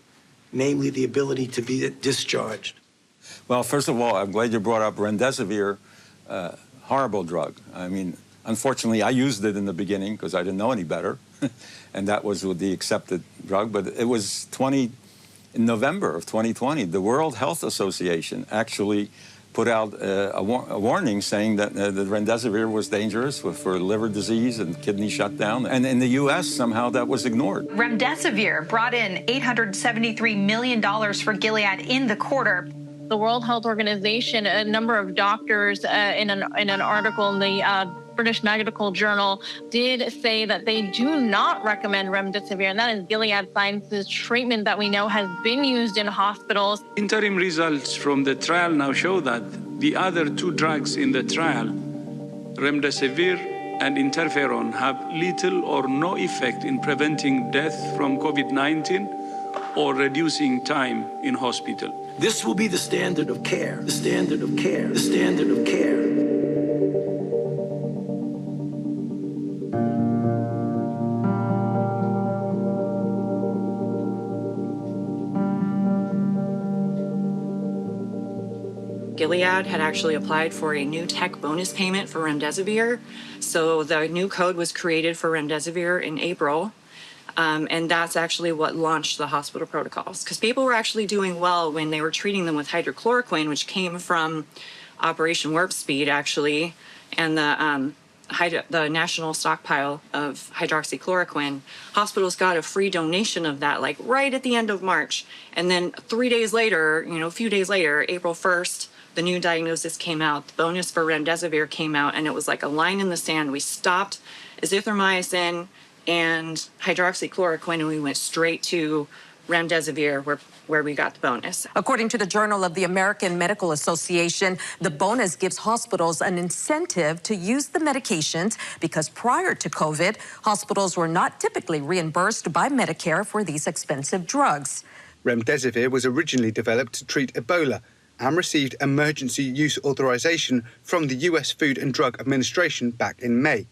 namely the ability to be discharged. Well, first of all, I'm glad you brought up remdesivir, horrible drug. I mean, unfortunately, I used it in the beginning because I didn't know any better, and that was with the accepted drug. But it was in November of 2020, the World Health Association actually put out a warning saying that the remdesivir was dangerous for liver disease and kidney shutdown. And in the U.S., somehow that was ignored. Remdesivir brought in $873 million for Gilead in the quarter. The World Health Organization, a number of doctors in an article in the British Medical Journal did say that they do not recommend remdesivir, and that is Gilead Sciences treatment that we know has been used in hospitals. Interim results from the trial now show that the other 2 drugs in the trial, remdesivir and interferon, have little or no effect in preventing death from COVID-19 or reducing time in hospital. This will be the standard of care, the standard of care, the standard of care. Gilead had actually applied for a new tech bonus payment for remdesivir. So the new code was created for remdesivir in April. And that's actually what launched the hospital protocols, because people were actually doing well when they were treating them with hydrochloroquine, which came from Operation Warp Speed, actually, and the national stockpile of hydroxychloroquine. Hospitals got a free donation of that, like right at the end of March. And then 3 days later, a few days later, April 1st, the new diagnosis came out. The bonus for remdesivir came out, and it was like a line in the sand. We stopped azithromycin and hydroxychloroquine, and we went straight to remdesivir, where we got the bonus. According to the Journal of the American Medical Association, the bonus gives hospitals an incentive to use the medications because prior to COVID, hospitals were not typically reimbursed by Medicare for these expensive drugs. Remdesivir was originally developed to treat Ebola and received emergency use authorization from the U.S. Food and Drug Administration back in May.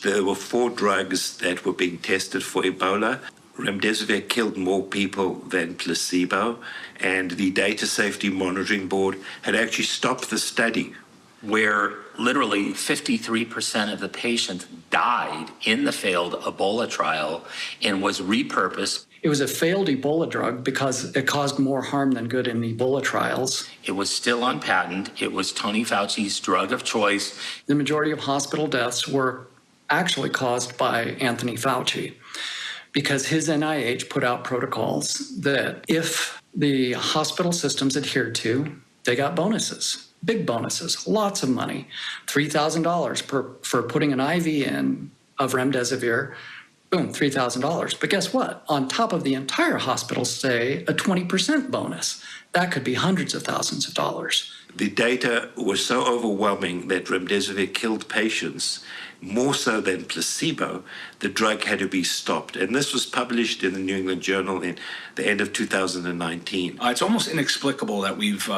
There were 4 drugs that were being tested for Ebola. Remdesivir killed more people than placebo, and the Data Safety Monitoring Board had actually stopped the study where literally 53% of the patients died in the failed Ebola trial and was repurposed. It was a failed Ebola drug because it caused more harm than good in the Ebola trials. It was still on patent. It was Tony Fauci's drug of choice. The majority of hospital deaths were actually caused by Anthony Fauci because his NIH put out protocols that if the hospital systems adhered to, they got bonuses, big bonuses, lots of money, $3,000 for putting an IV in of remdesivir. Boom, $3,000. But guess what? On top of the entire hospital stay, a 20% bonus. That could be hundreds of thousands of dollars. The data was so overwhelming that remdesivir killed patients more so than placebo. The drug had to be stopped. And this was published in the New England Journal in the end of 2019. It's almost inexplicable that we've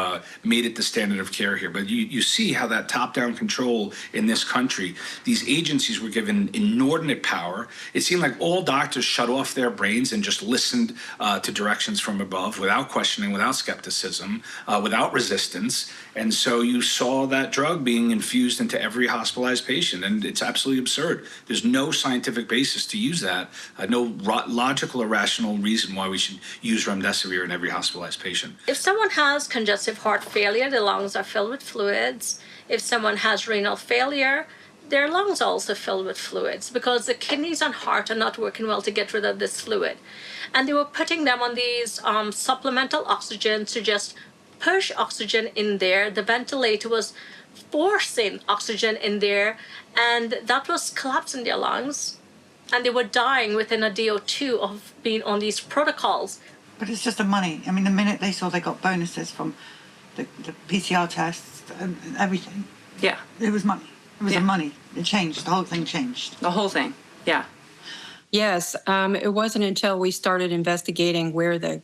made it the standard of care here, but you see how that top-down control in this country, these agencies were given inordinate power. It seemed like all doctors shut off their brains and just listened to directions from above without questioning, without skepticism, without resistance. And so you saw that drug being infused into every hospitalized patient, and it's absolutely absurd. There's no scientific basis to use that, no logical or rational reason why we should use remdesivir in every hospitalized patient. If someone has congestive heart failure, the lungs are filled with fluids. If someone has renal failure, their lungs are also filled with fluids because the kidneys and heart are not working well to get rid of this fluid. And they were putting them on these supplemental oxygen to just push oxygen in there. The ventilator was forcing oxygen in there, and that was collapsing their lungs. And they were dying within a day or two of being on these protocols. But it's just the money. I mean, the minute they saw they got bonuses from the PCR tests and everything. Yeah. It was money. It was the money. It changed. The whole thing changed. The whole thing. Yeah. Yes, it wasn't until we started investigating where the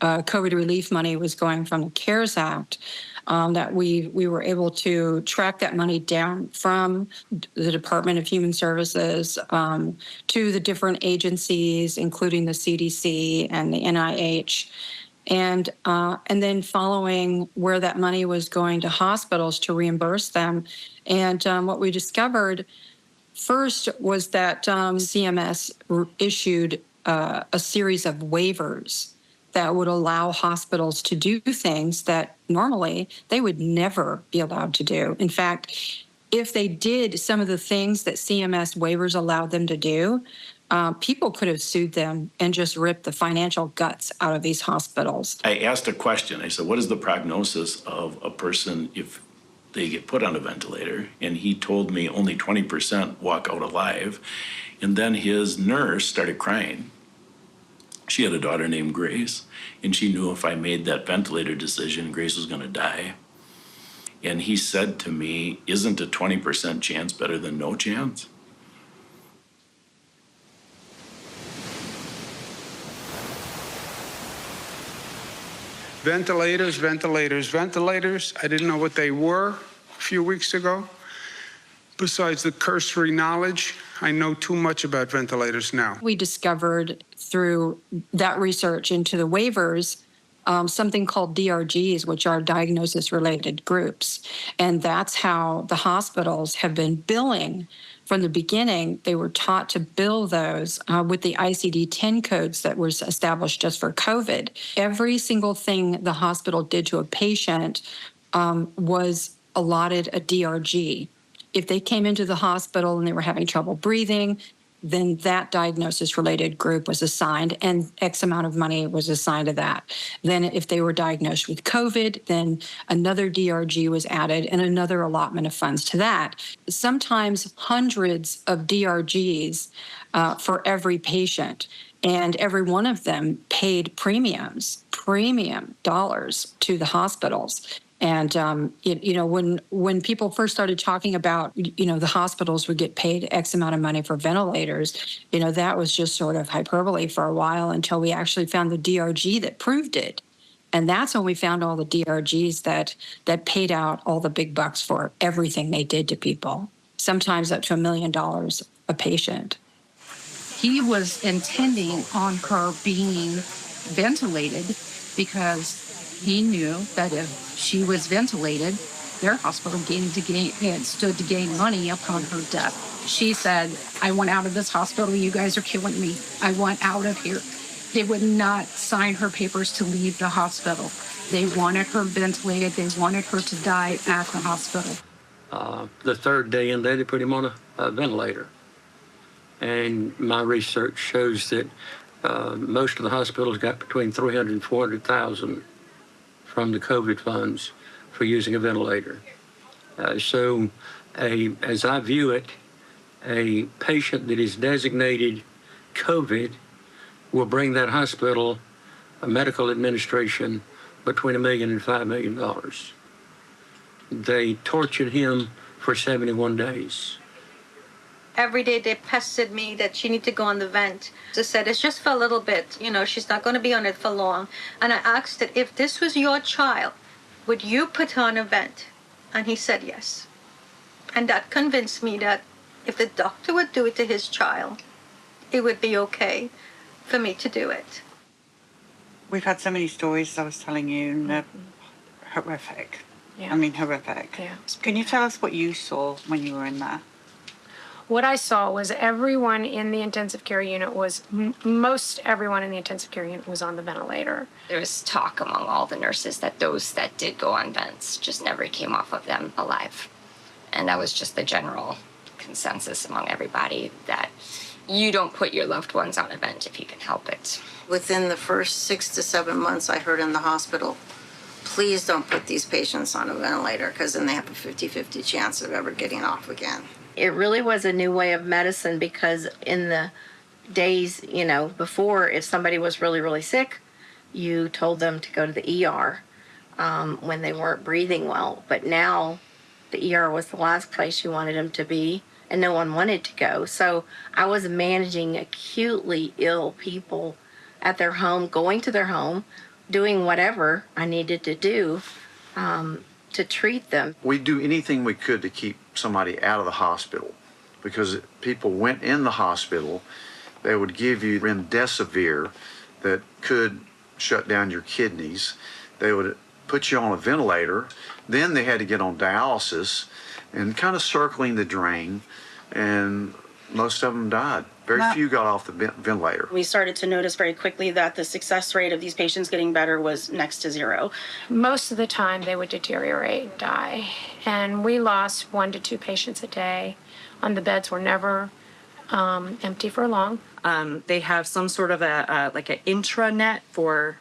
COVID relief money was going from the CARES Act that we were able to track that money down from the Department of Human Services to the different agencies, including the CDC and the NIH. And then following where that money was going to hospitals to reimburse them. And what we discovered first was that CMS issued a series of waivers that would allow hospitals to do things that normally they would never be allowed to do. In fact, if they did some of the things that CMS waivers allowed them to do, people could have sued them and just ripped the financial guts out of these hospitals. I asked a question. I said, what is the prognosis of a person if they get put on a ventilator? And he told me only 20% walk out alive. And then his nurse started crying. She had a daughter named Grace, and she knew if I made that ventilator decision, Grace was going to die. And he said to me, isn't a 20% chance better than no chance? Ventilators, ventilators, ventilators. I didn't know what they were a few weeks ago. Besides the cursory knowledge, I know too much about ventilators now. We discovered through that research into the waivers something called DRGs, which are diagnosis-related groups. And that's how the hospitals have been billing. From the beginning, they were taught to bill those with the ICD-10 codes that was established just for COVID. Every single thing the hospital did to a patient was allotted a DRG. If they came into the hospital and they were having trouble breathing, then that diagnosis-related group was assigned, and X amount of money was assigned to that. Then if they were diagnosed with COVID, then another DRG was added and another allotment of funds to that. Sometimes hundreds of DRGs for every patient, and every one of them paid premium dollars to the hospitals. And, when people first started talking about, the hospitals would get paid X amount of money for ventilators, that was just sort of hyperbole for a while until we actually found the DRG that proved it. And that's when we found all the DRGs that paid out all the big bucks for everything they did to people, sometimes up to $1 million a patient. He was intending on her being ventilated because he knew that if she was ventilated, their hospital stood to gain money upon her death. She said, I want out of this hospital. You guys are killing me. I want out of here. They would not sign her papers to leave the hospital. They wanted her ventilated. They wanted her to die at the hospital. The third day in there, they put him on a ventilator. And my research shows that most of the hospitals got between $300,000 and $400,000 from the COVID funds for using a ventilator. So as I view it, a patient that is designated COVID will bring that hospital a medical administration between $1 million and $5 million. They tortured him for 71 days. Every day they pestered me that she need to go on the vent. They said, it's just for a little bit, she's not going to be on it for long. And I asked that if this was your child, would you put her on a vent? And he said yes. And that convinced me that if the doctor would do it to his child, it would be okay for me to do it. We've had so many stories, I was telling you, and they're horrific. Yeah. I mean, horrific. Yeah. Can you tell us what you saw when you were in there? What I saw was everyone in the intensive care unit most everyone in the intensive care unit was on the ventilator. There was talk among all the nurses that those that did go on vents just never came off of them alive. And that was just the general consensus among everybody, that you don't put your loved ones on a vent if you can help it. Within the first 6 to 7 months, I heard in the hospital, please don't put these patients on a ventilator because then they have a 50-50 chance of ever getting off again. It really was a new way of medicine because in the days, before, if somebody was really, really sick, you told them to go to the ER when they weren't breathing well. But now the ER was the last place you wanted them to be, and no one wanted to go. So I was managing acutely ill people at their home, going to their home, doing whatever I needed to do to treat them. We'd do anything we could to keep somebody out of the hospital, because people went in the hospital, they would give you remdesivir that could shut down your kidneys. They would put you on a ventilator, then they had to get on dialysis and kind of circling the drain, and most of them died. Very few got off the ventilator. We started to notice very quickly that the success rate of these patients getting better was next to zero. Most of the time they would deteriorate and die. And we lost 1 to 2 patients a day. And the beds were never empty for long. They have some sort of an intranet for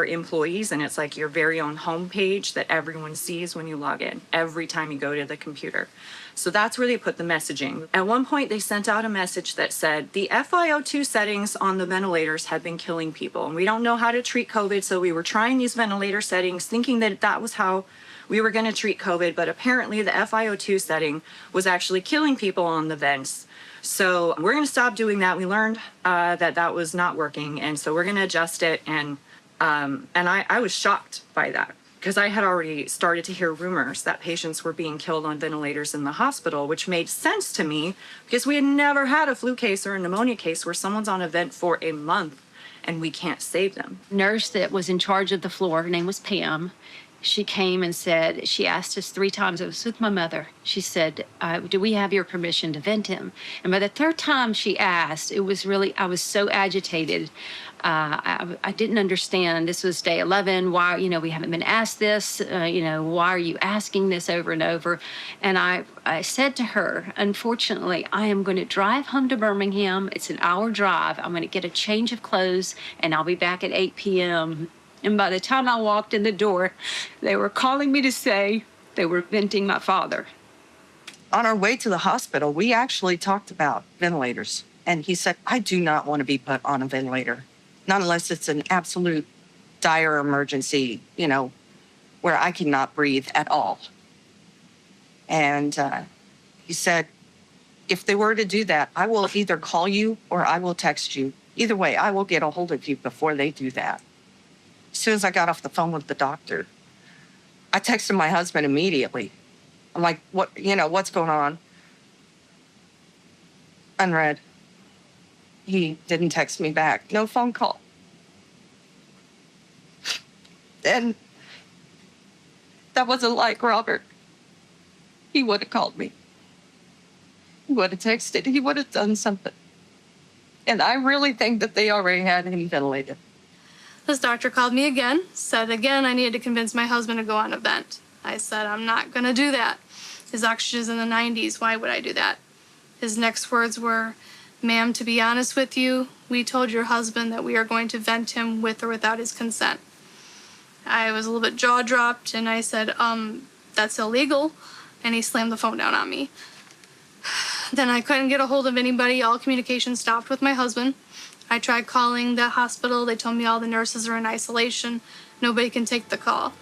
employees, and it's like your very own homepage that everyone sees when you log in every time you go to the computer. So that's where they put the messaging. At one point, they sent out a message that said the FiO2 settings on the ventilators had been killing people, and we don't know how to treat COVID, so we were trying these ventilator settings, thinking that that was how we were going to treat COVID, but apparently the FiO2 setting was actually killing people on the vents. So we're going to stop doing that. We learned that was not working, and so we're going to adjust it. And I was shocked by that, because I had already started to hear rumors that patients were being killed on ventilators in the hospital, which made sense to me because we had never had a flu case or a pneumonia case where someone's on a vent for a month and we can't save them. Nurse that was in charge of the floor, her name was Pam. She came and said, she asked us 3 times, it was with my mother. She said, do we have your permission to vent him? And by the 3rd time she asked, it was really, I was so agitated. I didn't understand. This was day 11. Why, we haven't been asked this. Why are you asking this over and over? And I said to her, unfortunately, I am going to drive home to Birmingham. It's an hour drive. I'm going to get a change of clothes, and I'll be back at 8 p.m. And by the time I walked in the door, they were calling me to say they were venting my father. On our way to the hospital, we actually talked about ventilators. And he said, I do not want to be put on a ventilator, not unless it's an absolute dire emergency, where I cannot breathe at all. And he said, if they were to do that, I will either call you or I will text you. Either way, I will get a hold of you before they do that. As soon as I got off the phone with the doctor, I texted my husband immediately. I'm like, what's going on? Unread. He didn't text me back. No phone call. And that wasn't like Robert. he would have called me. He would have texted. He would have done something. And I really think that they already had him ventilated. This doctor called me again, said again I needed to convince my husband to go on a vent. I said, I'm not going to do that. His oxygen's in the 90s. Why would I do that? His next words were, ma'am, to be honest with you, we told your husband that we are going to vent him with or without his consent. I was a little bit jaw-dropped, and I said, that's illegal. And he slammed the phone down on me. Then I couldn't get a hold of anybody. All communication stopped with my husband. I tried calling the hospital. They told me all the nurses are in isolation. Nobody can take the call.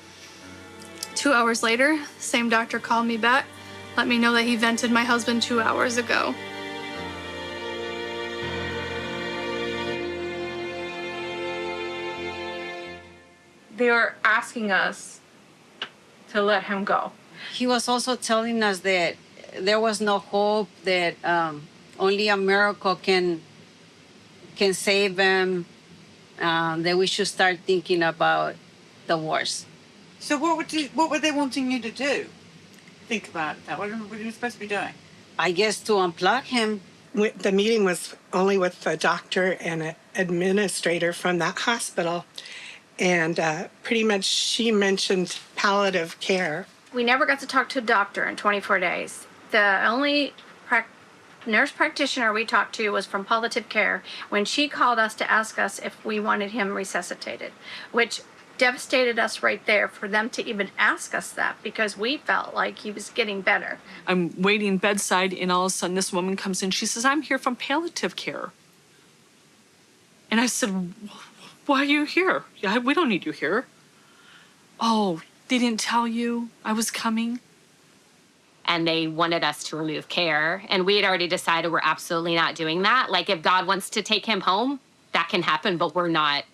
2 hours later, the same doctor called me back, let me know that he vented my husband 2 hours ago. They were asking us to let him go. He was also telling us that there was no hope, that only a miracle can save him, that we should start thinking about the worst. So what were they wanting you to do? Think about that. What were you supposed to be doing? I guess to unplug him. The meeting was only with a doctor and an administrator from that hospital. And pretty much she mentioned palliative care. We never got to talk to a doctor in 24 days. The only nurse practitioner we talked to was from palliative care when she called us to ask us if we wanted him resuscitated, which devastated us right there for them to even ask us that, because we felt like he was getting better. I'm waiting bedside, and all of a sudden this woman comes in. She says, I'm here from palliative care. And I said, why are you here? Yeah, we don't need you here. Oh, they didn't tell you I was coming? And they wanted us to remove care. And we had already decided we're absolutely not doing that. Like, if God wants to take him home, that can happen, but we're not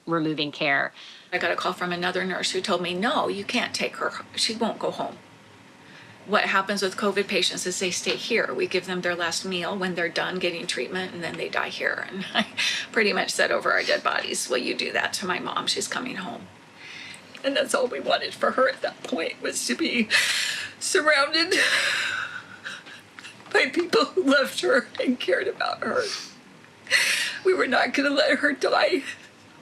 removing care. I got a call from another nurse who told me, no, you can't take her. She won't go home. What happens with COVID patients is they stay here. We give them their last meal when they're done getting treatment, and then they die here. And I pretty much said over our dead bodies, will you do that to my mom? She's coming home. And that's all we wanted for her at that point, was to be surrounded by people who loved her and cared about her. We were not going to let her die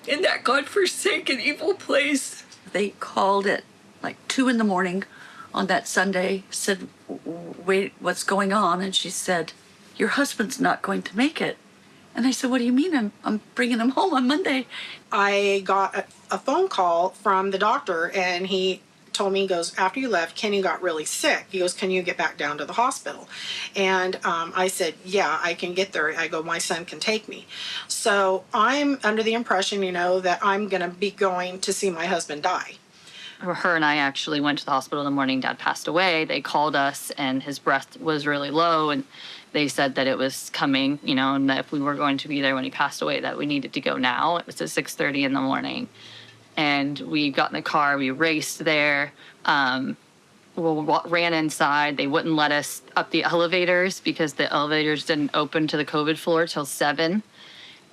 in that godforsaken, evil place. They called at like 2 a.m. on that Sunday, said, wait, what's going on? And she said, your husband's not going to make it. And I said, what do you mean? I'm bringing him home on Monday. I got a phone call from the doctor, and he told me, he goes, after you left, Kenny got really sick. He goes, can you get back down to the hospital? And I said, yeah, I can get there. I go, my son can take me. So I'm under the impression, that I'm going to be going to see my husband die. Her and I actually went to the hospital the morning Dad passed away. They called us, and his breath was really low, and they said that it was coming, and that if we were going to be there when he passed away, that we needed to go now. It was at 6:30 in the morning. And we got in the car, we raced there, ran inside. They wouldn't let us up the elevators because the elevators didn't open to the COVID floor till 7.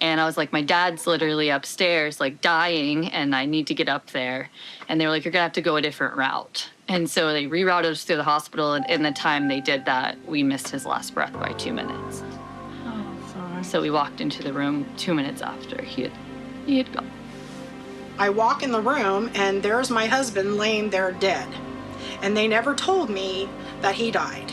And I was like, my dad's literally upstairs, like dying, and I need to get up there. And they were like, you're gonna have to go a different route. And so they rerouted us through the hospital, and in the time they did that, we missed his last breath by 2 minutes. Oh, sorry. So we walked into the room 2 minutes after he had gone. I walk in the room, and there's my husband laying there dead. And they never told me that he died.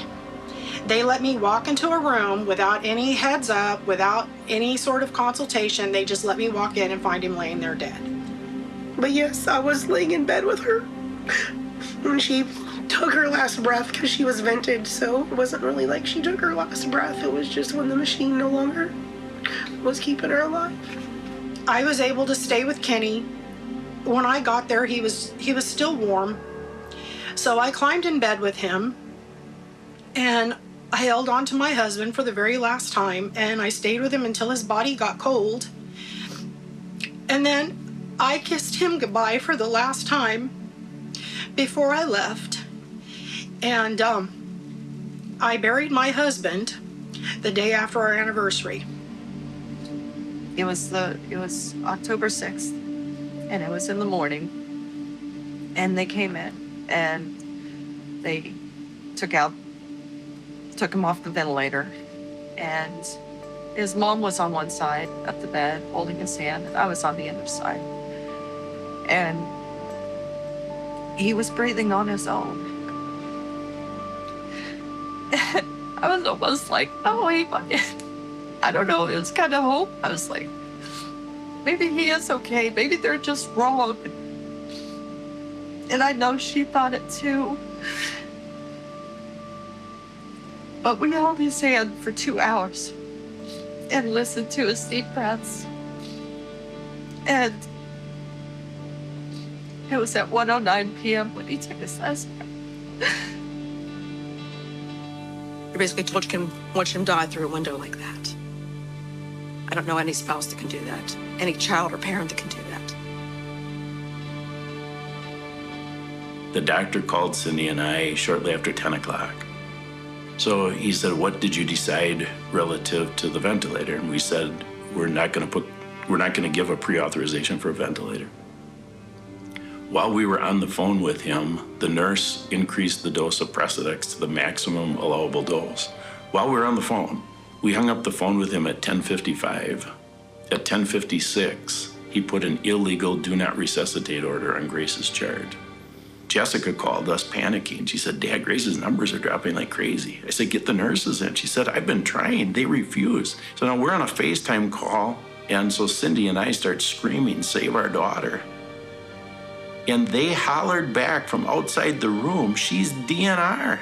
They let me walk into a room without any heads up, without any sort of consultation. They just let me walk in and find him laying there dead. But yes, I was laying in bed with her when she took her last breath, because she was vented, so it wasn't really like she took her last breath. It was just when the machine no longer was keeping her alive. I was able to stay with Kenny. When I got there, he was still warm. So I climbed in bed with him, and I held on to my husband for the very last time, and I stayed with him until his body got cold. And then I kissed him goodbye for the last time before I left. And I buried my husband the day after our anniversary. It was October 6th, and it was in the morning, and they came in, and they took out took him off the ventilator, and his mom was on one side of the bed holding his hand, and I was on the other side. And he was breathing on his own. I was almost like, oh, I don't know, it was kind of hope. I was like, maybe he is okay, maybe they're just wrong. And I know she thought it too. But we held his hand for 2 hours and listened to his deep breaths. And it was at 1:09 p.m. when he took his last breath. They basically told you can watch him die through a window like that. I don't know any spouse that can do that, any child or parent that can do that. The doctor called Cindy and I shortly after 10 o'clock. So he said, what did you decide relative to the ventilator? And we said, we're not going to give a pre-authorization for a ventilator. While we were on the phone with him, the nurse increased the dose of Precedex to the maximum allowable dose. While we were on the phone, we hung up the phone with him at 10:55. At 10:56, he put an illegal do not resuscitate order on Grace's chart. Jessica called us panicking. She said, Dad, Grace's numbers are dropping like crazy. I said, get the nurses in. She said, I've been trying. They refuse. So now we're on a FaceTime call. And so Cindy and I start screaming, save our daughter. And they hollered back from outside the room, she's DNR.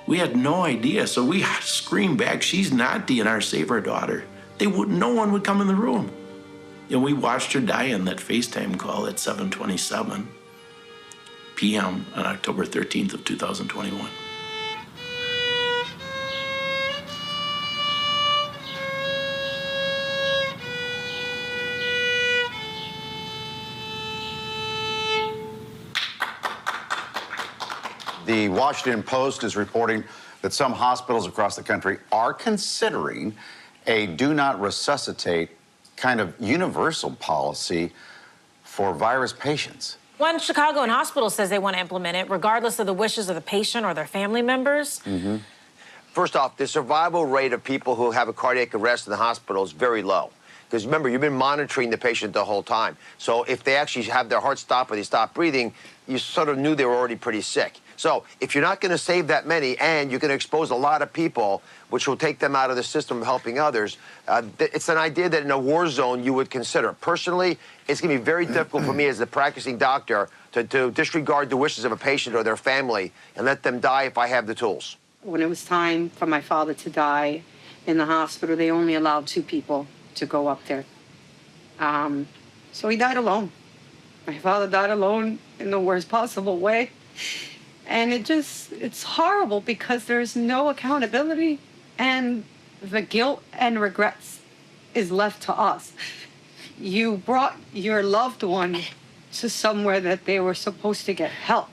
We had no idea. So we screamed back, she's not DNR, save our daughter. No one would come in the room. And we watched her die in that FaceTime call at 7:27 p.m. on October 13th of 2021. The Washington Post is reporting that some hospitals across the country are considering a do not resuscitate kind of universal policy for virus patients. One Chicagoan hospital says they want to implement it regardless of the wishes of the patient or their family members. Mm-hmm. First off, the survival rate of people who have a cardiac arrest in the hospital is very low. Because remember, you've been monitoring the patient the whole time. So if they actually have their heart stop or they stop breathing, you sort of knew they were already pretty sick. So if you're not going to save that many and you're going to expose a lot of people, which will take them out of the system of helping others, it's an idea that in a war zone you would consider. Personally, it's going to be very difficult for me as a practicing doctor to disregard the wishes of a patient or their family and let them die if I have the tools. When it was time for my father to die in the hospital, they only allowed 2 people to go up there. So he died alone. My father died alone in the worst possible way. And it's horrible because there's no accountability and the guilt and regrets is left to us. You brought your loved one to somewhere that they were supposed to get help.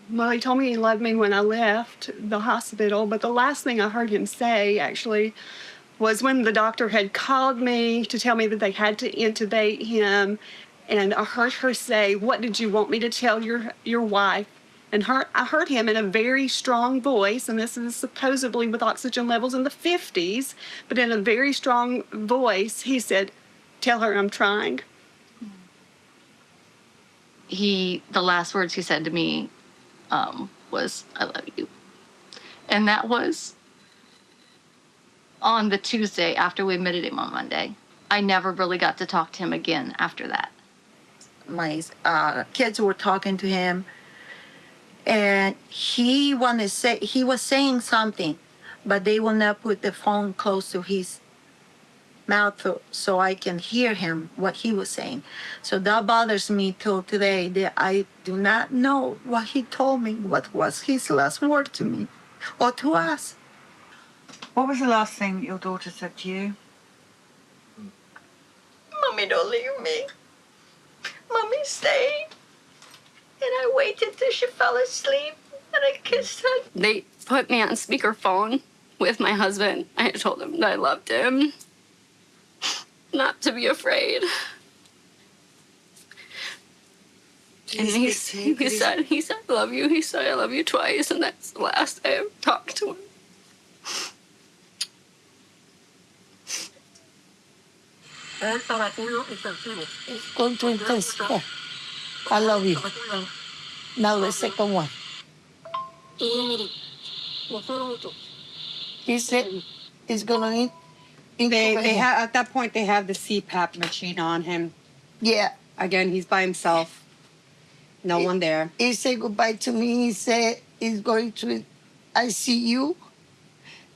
Well, he told me he loved me when I left the hospital, but the last thing I heard him say, actually, was when the doctor had called me to tell me that they had to intubate him, and I heard her say, what did you want me to tell your wife? And I heard him in a very strong voice, and this is supposedly with oxygen levels in the 50s, but in a very strong voice, he said, tell her I'm trying. The last words he said to me was, I love you. And that was on the Tuesday after we admitted him on Monday. I never really got to talk to him again after that. My kids were talking to him, and he was saying something, but they will not put the phone close to his mouth so I can hear him, what he was saying. So that bothers me till today, that I do not know what he told me, what was his last word to me or to us. What was the last thing your daughter said to you? Mommy, don't leave me. Mommy, stay. And I waited till she fell asleep, and I kissed her. They put me on speakerphone with my husband. I told him that I loved him, not to be afraid. And he said, I love you. He said, I love you twice, and that's the last I ever talked to him. Go to this. I love you. Now the second one. He said he's gonna need. They have at that point they have the CPAP machine on him. Yeah. Again, he's by himself. No one there. He said goodbye to me. He said he's going to ICU.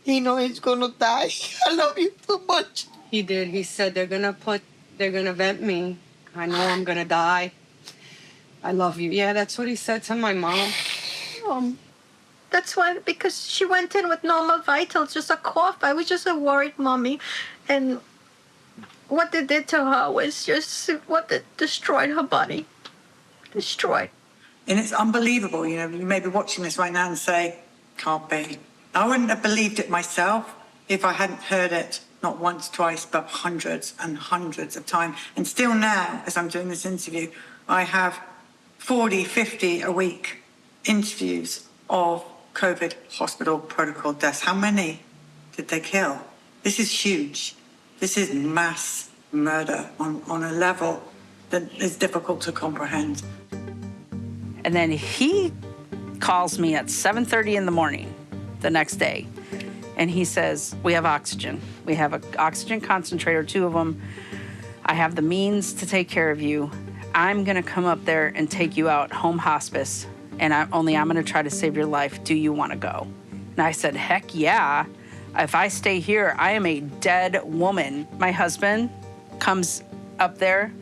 He know he's gonna die. I love you too much. He did. He said they're gonna vent me. I know I'm gonna die. I love you. Yeah, that's what he said to my mom. That's why, because she went in with normal vitals, just a cough. I was just a worried mommy. And what they did to her was just what they destroyed her body. Destroyed. And it's unbelievable, you know, you may be watching this right now and say, can't be. I wouldn't have believed it myself if I hadn't heard it, not once, twice, but hundreds and hundreds of times. And still now, as I'm doing this interview, I have 40, 50 a week interviews of COVID hospital protocol deaths. How many did they kill? This is huge. This is mass murder on a level that is difficult to comprehend. And then he calls me at 7:30 in the morning the next day, and he says, we have oxygen. We have an oxygen concentrator, 2 of them. I have the means to take care of you. I'm gonna come up there and take you out home hospice, and I'm gonna try to save your life. Do you wanna go? And I said, heck yeah. If I stay here, I am a dead woman. My husband comes up there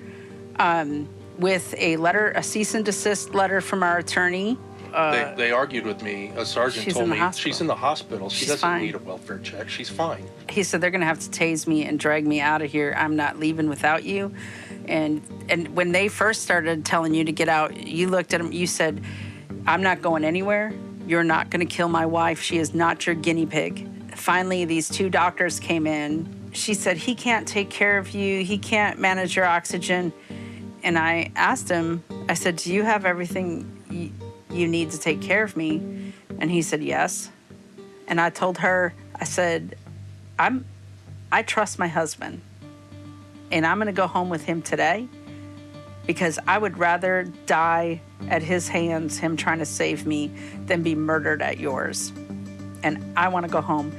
with a letter, a cease and desist letter from our attorney. They argued with me. A sergeant She's told in the me hospital. she's in the hospital. She She's doesn't fine. need a welfare check. She's fine. He said, they're gonna have to tase me and drag me out of here. I'm not leaving without you. And when they first started telling you to get out, you looked at him, you said, I'm not going anywhere. You're not gonna kill my wife. She is not your guinea pig. Finally, these 2 doctors came in. She said, he can't take care of you. He can't manage your oxygen. And I asked him, I said, do you have everything you need to take care of me? And he said, yes. And I told her, I said, I trust my husband, and I'm gonna go home with him today because I would rather die at his hands, him trying to save me, than be murdered at yours. And I wanna go home.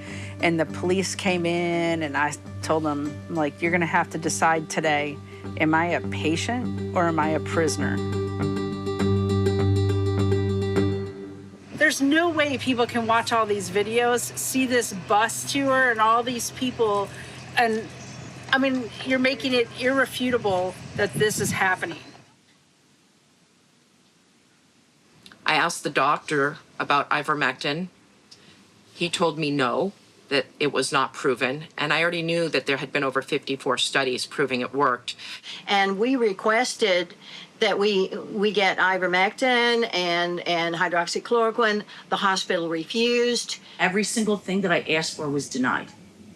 And the police came in, and I told them, like, you're gonna have to decide today, am I a patient or am I a prisoner? There's no way people can watch all these videos, see this bus tour and all these people, and I mean, you're making it irrefutable that this is happening. I asked the doctor about ivermectin. He told me no, that it was not proven, and I already knew that there had been over 54 studies proving it worked. And we requested that we get ivermectin and hydroxychloroquine. The hospital refused. Every single thing that I asked for was denied.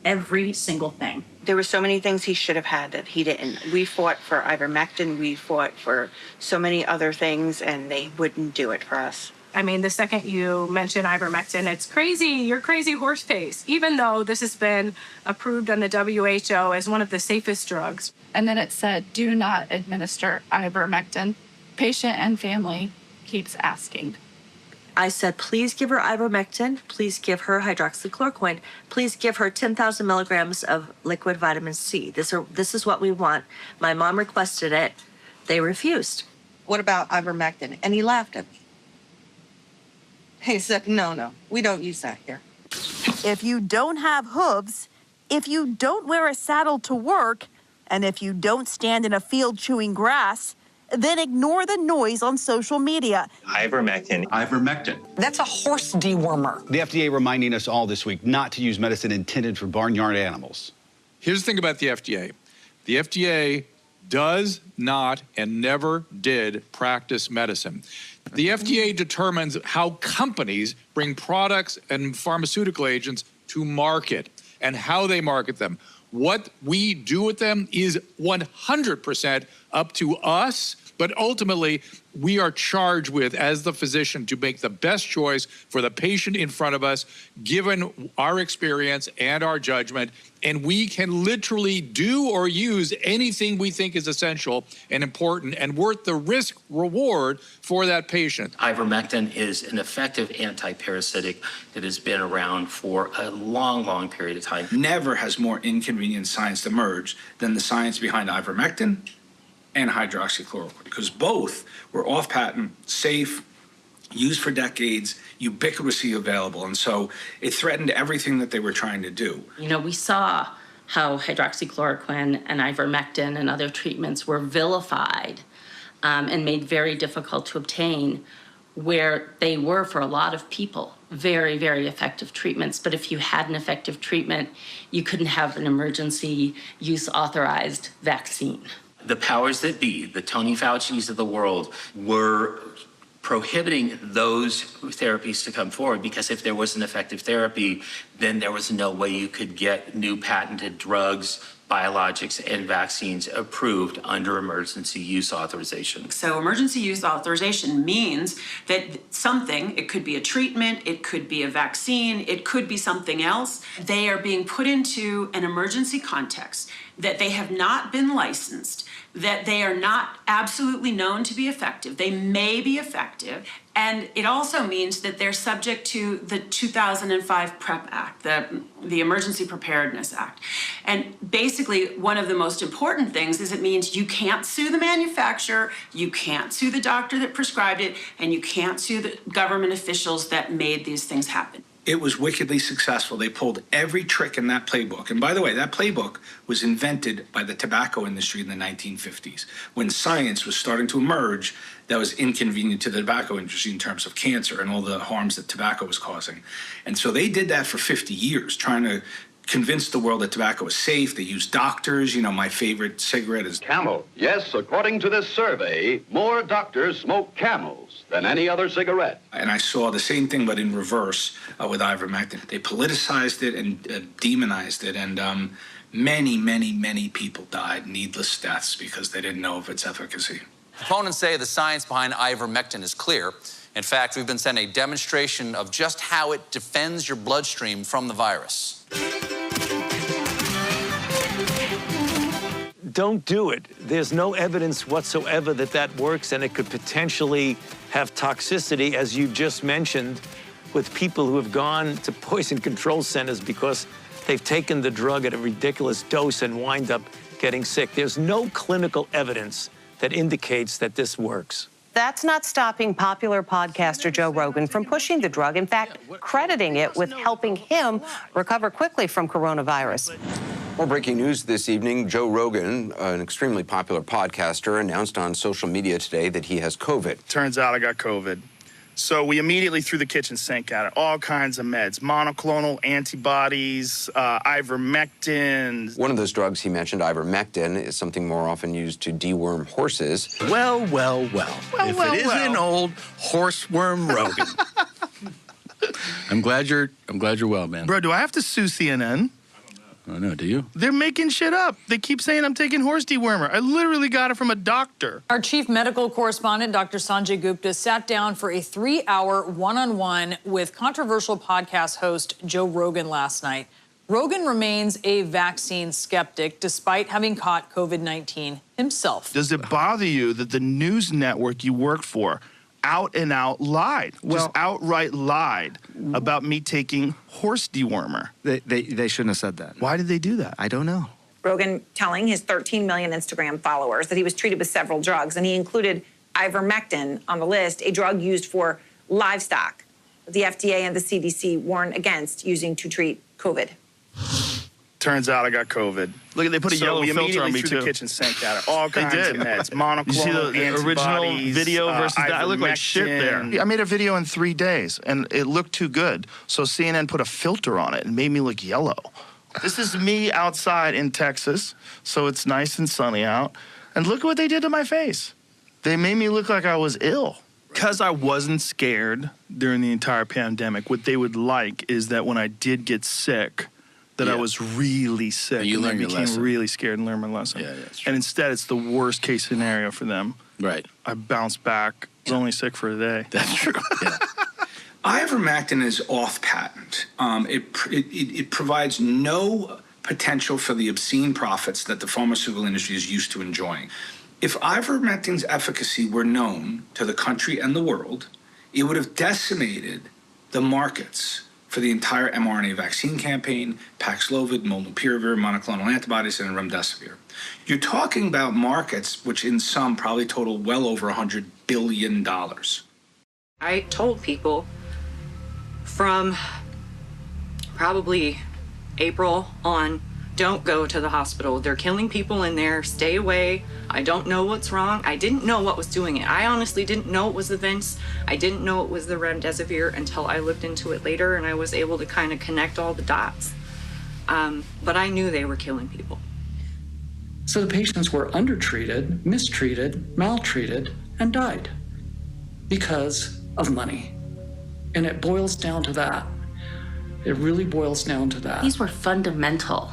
Every single thing. There were so many things he should have had that he didn't. We fought for ivermectin, we fought for so many other things, and they wouldn't do it for us. I mean, the second you mention ivermectin, it's crazy. You're crazy horse face, even though this has been approved on the WHO as one of the safest drugs. And then it said, do not administer ivermectin. Patient and family keeps asking. I said, please give her ivermectin. Please give her hydroxychloroquine. Please give her 10,000 milligrams of liquid vitamin C. This is what we want. My mom requested it. They refused. What about ivermectin? And he laughed at me. He said, no, we don't use that here. If you don't have hooves, if you don't wear a saddle to work, and if you don't stand in a field chewing grass, then ignore the noise on social media. Ivermectin. Ivermectin. That's a horse dewormer. The FDA reminding us all this week not to use medicine intended for barnyard animals. Here's the thing about the FDA. The FDA does not and never did practice medicine. The FDA determines how companies bring products and pharmaceutical agents to market and how they market them. What we do with them is 100% up to us But ultimately, we are charged with, as the physician, to make the best choice for the patient in front of us, given our experience and our judgment. And we can literally do or use anything we think is essential and important and worth the risk reward for that patient. Ivermectin is an effective anti-parasitic that has been around for a long, long period of time. Never has more inconvenient science emerged than the science behind ivermectin and hydroxychloroquine, because both were off patent, safe, used for decades, ubiquitously available. And so it threatened everything that they were trying to do. You know, we saw how hydroxychloroquine and ivermectin and other treatments were vilified and made very difficult to obtain, where they were, for a lot of people, very, very effective treatments. But if you had an effective treatment, you couldn't have an emergency use authorized vaccine. The powers that be, the Tony Fauci's of the world, were prohibiting those therapies to come forward, because if there was an effective therapy, then there was no way you could get new patented drugs, biologics, and vaccines approved under emergency use authorization. So emergency use authorization means that something, it could be a treatment, it could be a vaccine, it could be something else, they are being put into an emergency context, that they have not been licensed, that they are not absolutely known to be effective. They may be effective. And it also means that they're subject to the 2005 PrEP Act, the Emergency Preparedness Act. And basically, one of the most important things is it means you can't sue the manufacturer, you can't sue the doctor that prescribed it, and you can't sue the government officials that made these things happen. It was wickedly successful. They pulled every trick in that playbook. And by the way, that playbook was invented by the tobacco industry in the 1950s, when science was starting to emerge that was inconvenient to the tobacco industry in terms of cancer and all the harms that tobacco was causing. And so they did that for 50 years, trying to convince the world that tobacco was safe. They used doctors. You know, my favorite cigarette is Camel. Yes, according to this survey, more doctors smoke Camels than any other cigarette. And I saw the same thing, but in reverse with ivermectin. They politicized it and demonized it, and many, many, many people died needless deaths because they didn't know of its efficacy. Opponents say the science behind ivermectin is clear. In fact, we've been sent a demonstration of just how it defends your bloodstream from the virus. Don't do it. There's no evidence whatsoever that that works, and it could potentially have toxicity, as you just mentioned, with people who have gone to poison control centers because they've taken the drug at a ridiculous dose and wind up getting sick. There's no clinical evidence that indicates that this works. That's not stopping popular podcaster Joe Rogan from pushing the drug, in fact, crediting it with helping him recover quickly from coronavirus. More breaking news this evening. Joe Rogan, an extremely popular podcaster, announced on social media today that he has COVID. Turns out I got COVID. So we immediately threw the kitchen sink at it. All kinds of meds, monoclonal antibodies, ivermectin. One of those drugs he mentioned, ivermectin, is something more often used to deworm horses. Well. If it isn't old horseworm Rogan. I'm glad you're well, man. Bro, do I have to sue CNN? I don't know, do you? They're making shit up. They keep saying I'm taking horse dewormer. I literally got it from a doctor. Our chief medical correspondent, Dr. Sanjay Gupta, sat down for a 3-hour one-on-one with controversial podcast host Joe Rogan last night. Rogan remains a vaccine skeptic despite having caught COVID-19 himself. Does it bother you that the news network you work for out and out lied, just outright lied about me taking horse dewormer? They shouldn't have said that. Why did they do that? I don't know. Rogan telling his 13 million Instagram followers that he was treated with several drugs, and he included ivermectin on the list, a drug used for livestock. The FDA and the CDC warn against using to treat COVID. Turns out I got COVID. Look, they put a yellow filter on me too. The kitchen sink at it. All kinds of meds, monoclonal You see the original video versus that? I look like shit there. I made a video in 3 days, and it looked too good. So CNN put a filter on it and made me look yellow. This is me outside in Texas, so it's nice and sunny out. And look what they did to my face. They made me look like I was ill. Because I wasn't scared during the entire pandemic, what they would like is that when I did get sick, that I was really sick. You and learned I your became lesson. really scared and learned my lesson. Yeah, that's true. And instead, it's the worst case scenario for them. Right. I bounced back. I was only sick for a day. That's true. Yeah. Ivermectin is off patent. It provides no potential for the obscene profits that the pharmaceutical industry is used to enjoying. If ivermectin's efficacy were known to the country and the world, it would have decimated the markets for the entire mRNA vaccine campaign, Paxlovid, Molnupiravir, monoclonal antibodies, and remdesivir. You're talking about markets which in some probably total well over $100 billion. I told people from probably April on, don't go to the hospital. They're killing people in there. Stay away. I don't know what's wrong. I didn't know what was doing it. I honestly didn't know it was the vents. I didn't know it was the remdesivir until I looked into it later and I was able to kind of connect all the dots. But I knew they were killing people. So the patients were undertreated, mistreated, maltreated, and died because of money. And it boils down to that. It really boils down to that. These were fundamental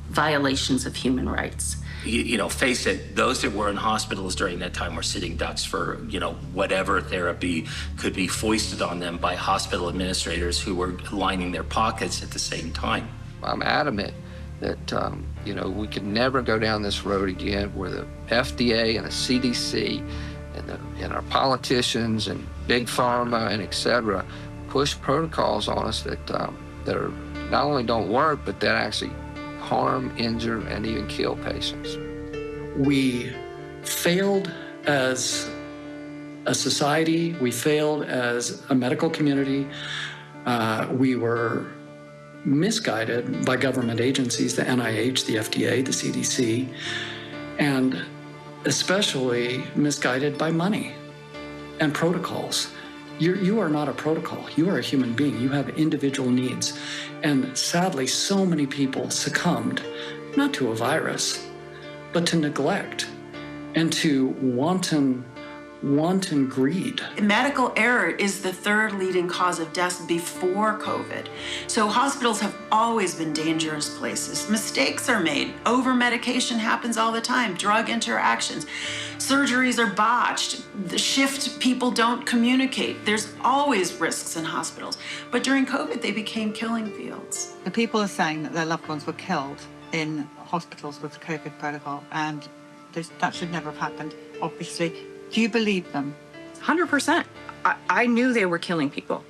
violations of human rights. Face it, those that were in hospitals during that time were sitting ducks for, whatever therapy could be foisted on them by hospital administrators who were lining their pockets at the same time. I'm adamant that, we could never go down this road again where the FDA and the CDC and our politicians and big pharma and et cetera push protocols on us that are not only don't work, but that actually harm, injure, and even kill patients. We failed as a society. We failed as a medical community. We were misguided by government agencies, the NIH, the FDA, the CDC, and especially misguided by money and protocols. You are not a protocol. You are a human being. You have individual needs. And sadly, so many people succumbed, not to a virus, but to neglect and to wanton greed. Medical error is the third leading cause of deaths before COVID. So hospitals have always been dangerous places. Mistakes are made. Over-medication happens all the time. Drug interactions. Surgeries are botched. The shift people don't communicate. There's always risks in hospitals. But during COVID, they became killing fields. The people are saying that their loved ones were killed in hospitals with the COVID protocol, and that should never have happened, obviously. Do you believe them? 100%. I knew they were killing people.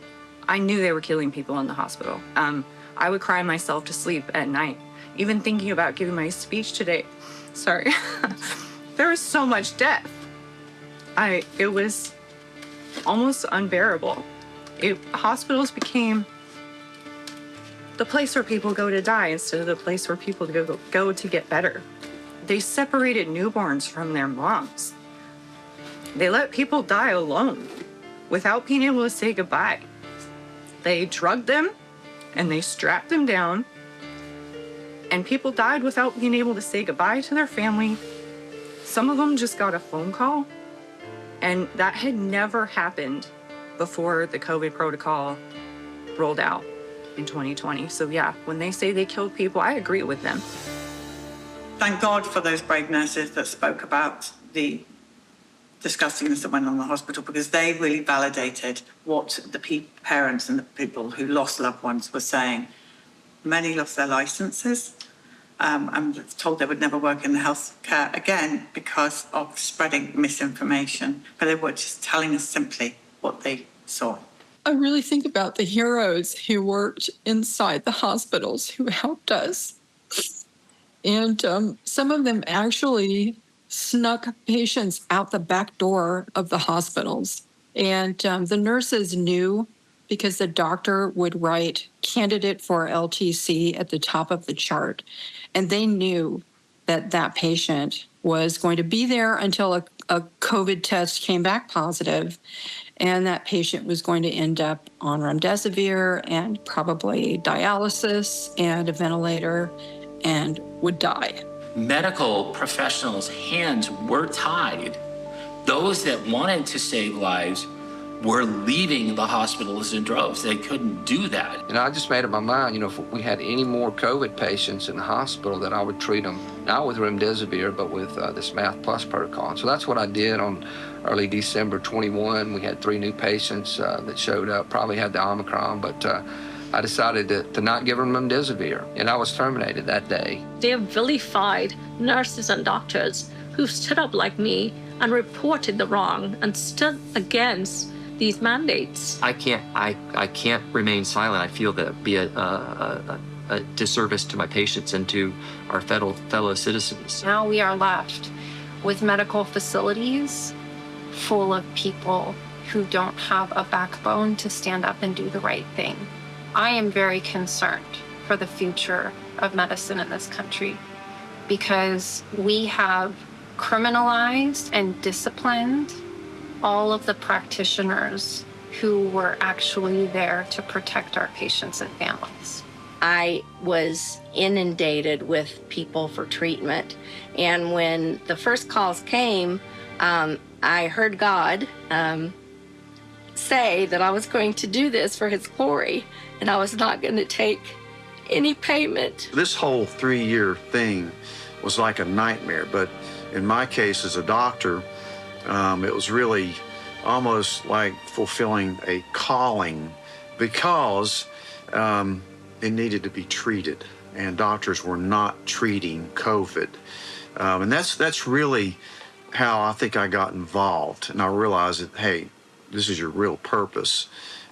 I knew they were killing people in the hospital. I would cry myself to sleep at night. Even thinking about giving my speech today, sorry, there was so much death. It was almost unbearable. Hospitals became the place where people go to die instead of the place where people go to get better. They separated newborns from their moms. They let people die alone without being able to say goodbye. They drugged them and they strapped them down, and people died without being able to say goodbye to their family. Some of them just got a phone call, and that had never happened before the COVID protocol rolled out in 2020. So yeah, when they say they killed people, I agree with them. Thank God for those brave nurses that spoke about the disgustingness that went on in the hospital, because they really validated what the parents and the people who lost loved ones were saying. Many lost their licenses. I'm told they would never work in the healthcare again because of spreading misinformation, but they were just telling us simply what they saw. I really think about the heroes who worked inside the hospitals who helped us. And some of them actually snuck patients out the back door of the hospitals. And the nurses knew, because the doctor would write candidate for LTC at the top of the chart. And they knew that that patient was going to be there until a COVID test came back positive. And that patient was going to end up on remdesivir and probably dialysis and a ventilator and would die. Medical professionals' hands were tied. Those that wanted to save lives were leaving the hospitals in droves. They couldn't do that. And I just made up my mind, if we had any more COVID patients in the hospital, that I would treat them, not with remdesivir, but with this Math Plus protocol. And so that's what I did on early December 21. We had 3 new patients that showed up, probably had the Omicron, but I decided to not give them remdesivir, and I was terminated that day. They have vilified nurses and doctors who stood up like me and reported the wrong and stood against these mandates. I can't remain silent. I feel that be a disservice to my patients and to our fellow citizens. Now we are left with medical facilities full of people who don't have a backbone to stand up and do the right thing. I am very concerned for the future of medicine in this country because we have criminalized and disciplined all of the practitioners who were actually there to protect our patients and families. I was inundated with people for treatment. And when the first calls came, I heard God say that I was going to do this for his glory, and I was not going to take any payment. This whole 3-year thing was like a nightmare, but in my case as a doctor, it was really almost like fulfilling a calling because it needed to be treated, and doctors were not treating COVID. And that's really how I think I got involved, and I realized that, hey, this is your real purpose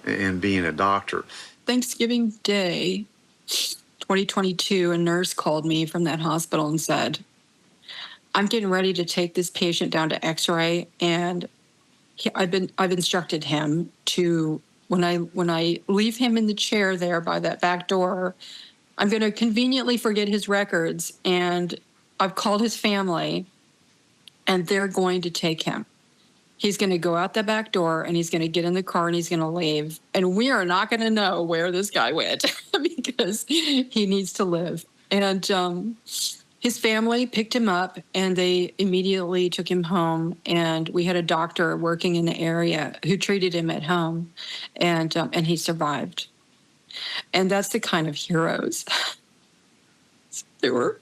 in being a doctor. Thanksgiving Day, 2022, a nurse called me from that hospital and said, I'm getting ready to take this patient down to X-ray, and I've instructed him to, when I leave him in the chair there by that back door, I'm going to conveniently forget his records, and I've called his family, and they're going to take him. He's going to go out the back door, and he's going to get in the car, and he's going to leave, and we are not going to know where this guy went because he needs to live. And his family picked him up, and they immediately took him home. And we had a doctor working in the area who treated him at home, and he survived. And that's the kind of heroes there were.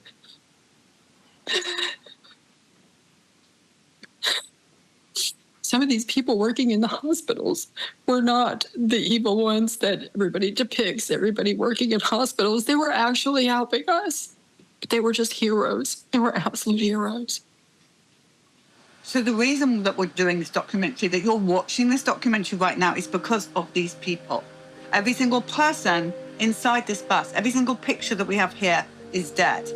Some of these people working in the hospitals were not the evil ones that everybody depicts, everybody working in hospitals. They were actually helping us. They were just heroes. They were absolute heroes. So the reason that we're doing this documentary, that you're watching this documentary right now, is because of these people. Every single person inside this bus, every single picture that we have here is dead.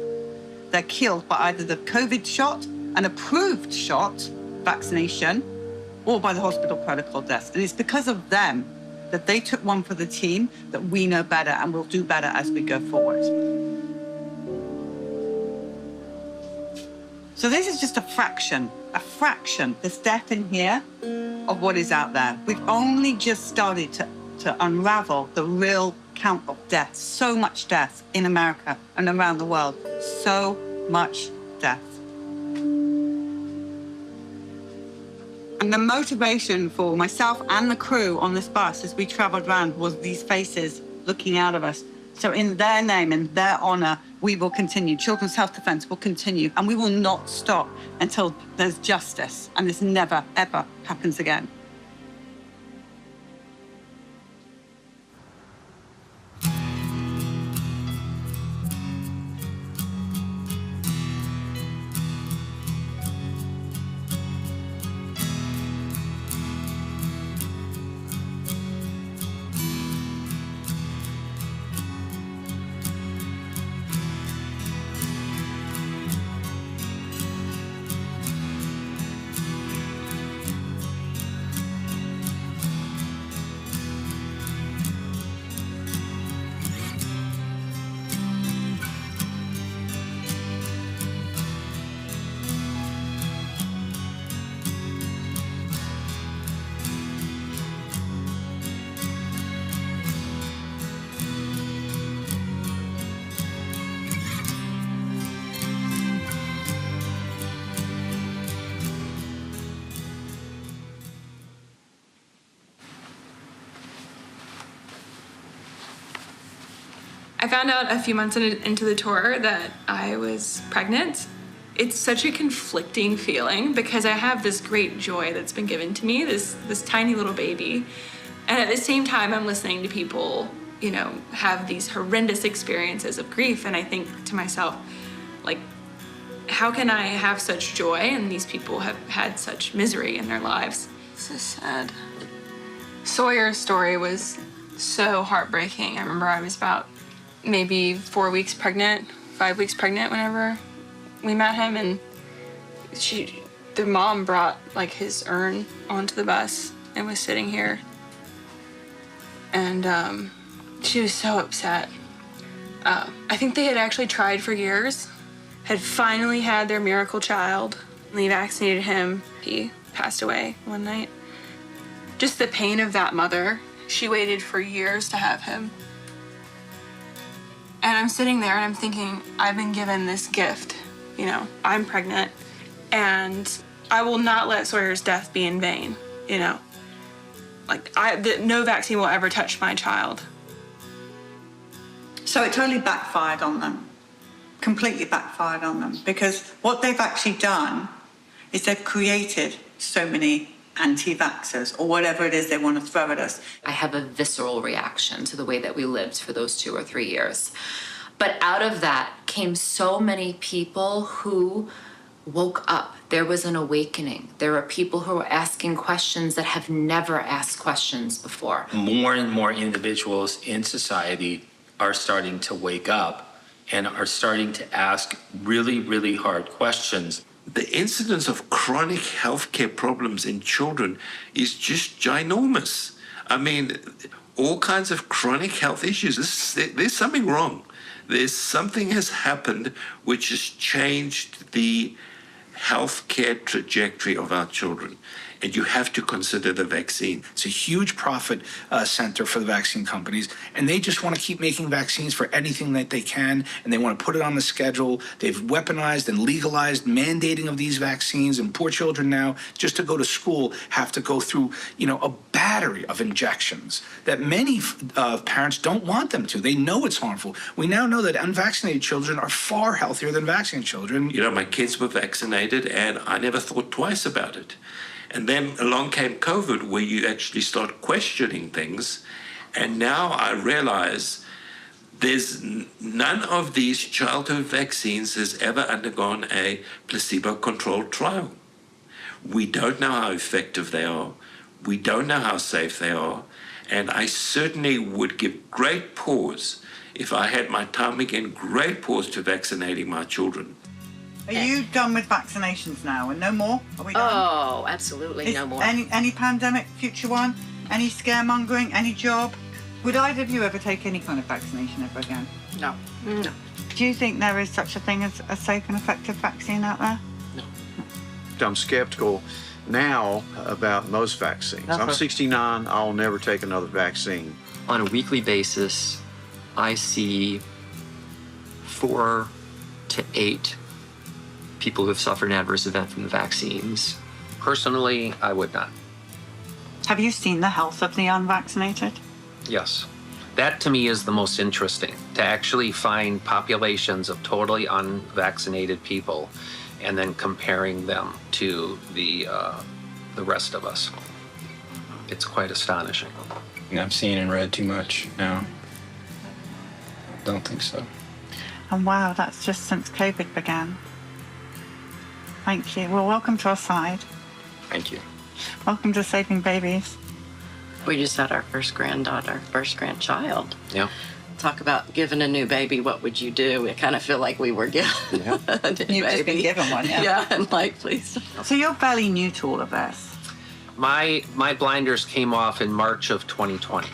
They're killed by either the COVID shot, an approved shot, vaccination, or by the hospital protocol deaths. And it's because of them that they took one for the team that we know better and will do better as we go forward. So this is just a fraction, there's death in here of what is out there. We've only just started to unravel the real count of death. So much death in America and around the world. So much death. And the motivation for myself and the crew on this bus as we traveled around was these faces looking out of us. So in their name, in their honor, we will continue. Children's Health Defense will continue, and we will not stop until there's justice, and this never, ever happens again. I found out a few months into the tour that I was pregnant. It's such a conflicting feeling because I have this great joy that's been given to me, this tiny little baby. And at the same time, I'm listening to people, you know, have these horrendous experiences of grief. And I think to myself, like, how can I have such joy and these people have had such misery in their lives? This is sad. Sawyer's story was so heartbreaking. I remember I was about maybe 4 weeks pregnant, 5 weeks pregnant whenever we met him, and the mom brought like his urn onto the bus and was sitting here. And she was so upset. I think they had actually tried for years, had finally had their miracle child. They vaccinated him. He passed away one night. Just the pain of that mother. She waited for years to have him. And I'm sitting there and I'm thinking, I've been given this gift. You know, I'm pregnant and I will not let Sawyer's death be in vain, you know. Like, no vaccine will ever touch my child. So it totally backfired on them, completely backfired on them, because what they've actually done is they've created so many anti-vaxxers or whatever it is they want to throw at us. I have a visceral reaction to the way that we lived for those 2 or 3 years. But out of that came so many people who woke up. There was an awakening. There are people who are asking questions that have never asked questions before. More and more individuals in society are starting to wake up and are starting to ask really, really hard questions. The incidence of chronic healthcare problems in children is just ginormous. I mean, all kinds of chronic health issues. There's something wrong. There's something has happened which has changed the healthcare trajectory of our children. And you have to consider the vaccine. It's a huge profit center for the vaccine companies, and they just want to keep making vaccines for anything that they can, and they want to put it on the schedule. They've weaponized and legalized mandating of these vaccines, and poor children now, just to go to school, have to go through, you know, a battery of injections that many parents don't want them to. They know it's harmful. We now know that unvaccinated children are far healthier than vaccinated children. You know, my kids were vaccinated, and I never thought twice about it. And then along came COVID, where you actually start questioning things. And now I realize there's none of these childhood vaccines has ever undergone a placebo-controlled trial. We don't know how effective they are. We don't know how safe they are. And I certainly would give great pause, if I had my time again, great pause to vaccinating my children. Are you done with vaccinations now and no more? Are we done? Oh, absolutely no more. Any pandemic, future one? Any scaremongering? Any job? Would either of you ever take any kind of vaccination ever again? No. No. Do you think there is such a thing as a safe and effective vaccine out there? I'm skeptical now about most vaccines. I'm 69. I'll never take another vaccine. On a weekly basis, I see 4 to 8 people who have suffered an adverse event from the vaccines. Personally, I would not. Have you seen the health of the unvaccinated? Yes. That to me is the most interesting, to actually find populations of totally unvaccinated people and then comparing them to the rest of us. It's quite astonishing. I've seen and read too much now. Don't think so. And wow, that's just since COVID began. Thank you. Well, welcome to our side. Thank you. Welcome to Saving Babies. We just had our first granddaughter, first grandchild. Yeah. Talk about giving a new baby, what would you do? I kind of feel like we were given a new You've just been given one, yeah. Yeah, and like, please. So you're fairly new to all of this. My blinders came off in March of 2020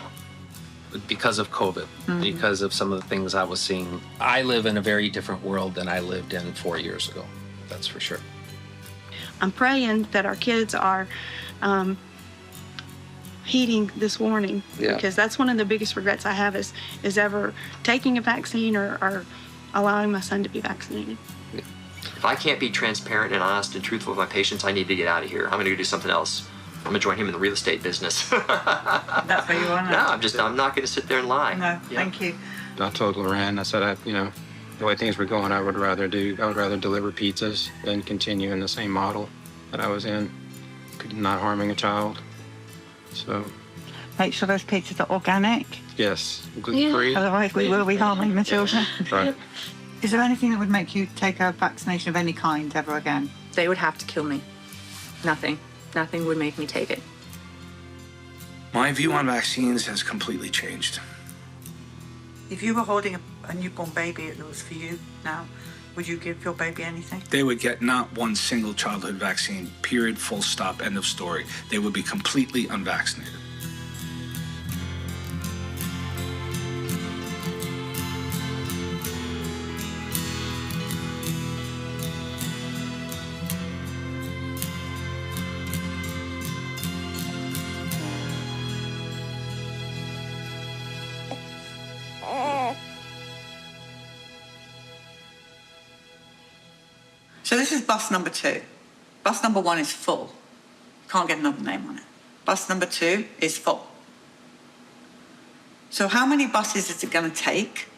because of COVID, because of some of the things I was seeing. I live in a very different world than I lived in 4 years ago, that's for sure. I'm praying that our kids are heeding this warning, because that's one of the biggest regrets I have is ever taking a vaccine or allowing my son to be vaccinated. If I can't be transparent and honest and truthful with my patients, I need to get out of here. I'm going to go do something else. I'm going to join him in the real estate business. That's what you want? No, I'm not going to sit there and lie. No, thank you. told Loren, I said, the way things were going, I would rather deliver pizzas than continue in the same model that I was in, not harming a child. So, Make sure those pizzas are organic. yes, gluten-free. Otherwise, we will be harming the children. Right. Is there anything that would make you take a vaccination of any kind ever again? They would have to kill me. Nothing. Nothing would make me take it. My view on vaccines has completely changed. If you were holding a newborn baby that was for you now, would you give your baby anything? They would get not one single childhood vaccine, period, full stop, end of story. They would be completely unvaccinated. So this is bus number 2. Bus number 1 is full. Can't get another name on it. Bus number 2 is full. So how many buses is it going to take?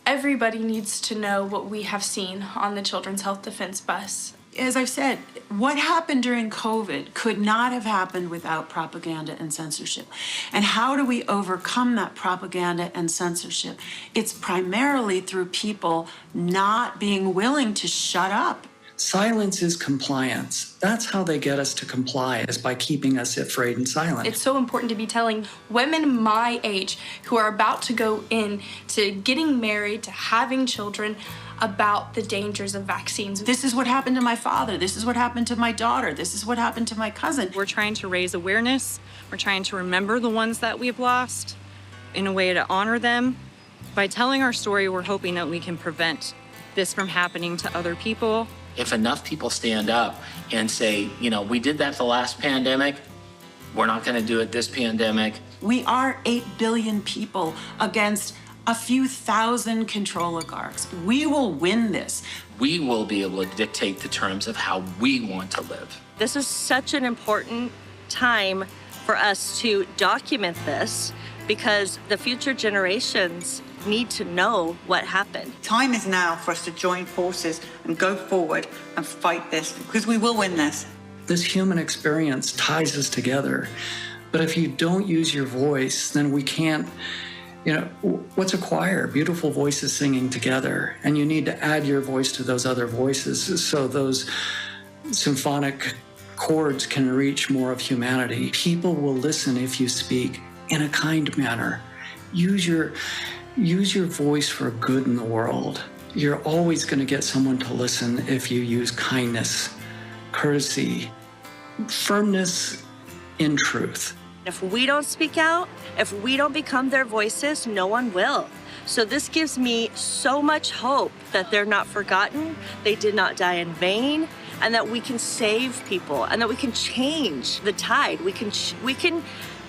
Everybody needs to know what we have seen on the Children's Health Defense Bus. As I've said, what happened during COVID could not have happened without propaganda and censorship. And how do we overcome that propaganda and censorship? It's primarily through people not being willing to shut up. Silence is compliance. That's how they get us to comply, is by keeping us afraid and silent. It's so important to be telling women my age who are about to go in to getting married, to having children, about the dangers of vaccines. This is what happened to my father. This is what happened to my daughter. This is what happened to my cousin. We're trying to raise awareness. We're trying to remember the ones that we've lost in a way to honor them. By telling our story, we're hoping that we can prevent this from happening to other people. If enough people stand up and say, we did that the last pandemic, we're not going to do it this pandemic. We are 8 billion people against a few thousand control oligarchs. We will win this. We will be able to dictate the terms of how we want to live. This is such an important time for us to document this because the future generations need to know what happened. Time is now for us to join forces and go forward and fight this because we will win this. This human experience ties us together. But if you don't use your voice, then we can't. What's a choir? Beautiful voices singing together. And you need to add your voice to those other voices so those symphonic chords can reach more of humanity. People will listen if you speak in a kind manner. Use your voice for good in the world. You're always going to get someone to listen if you use kindness, courtesy, firmness in truth. If we don't speak out, if we don't become their voices, no one will. So this gives me so much hope that they're not forgotten, they did not die in vain, and that we can save people, and that we can change the tide. We can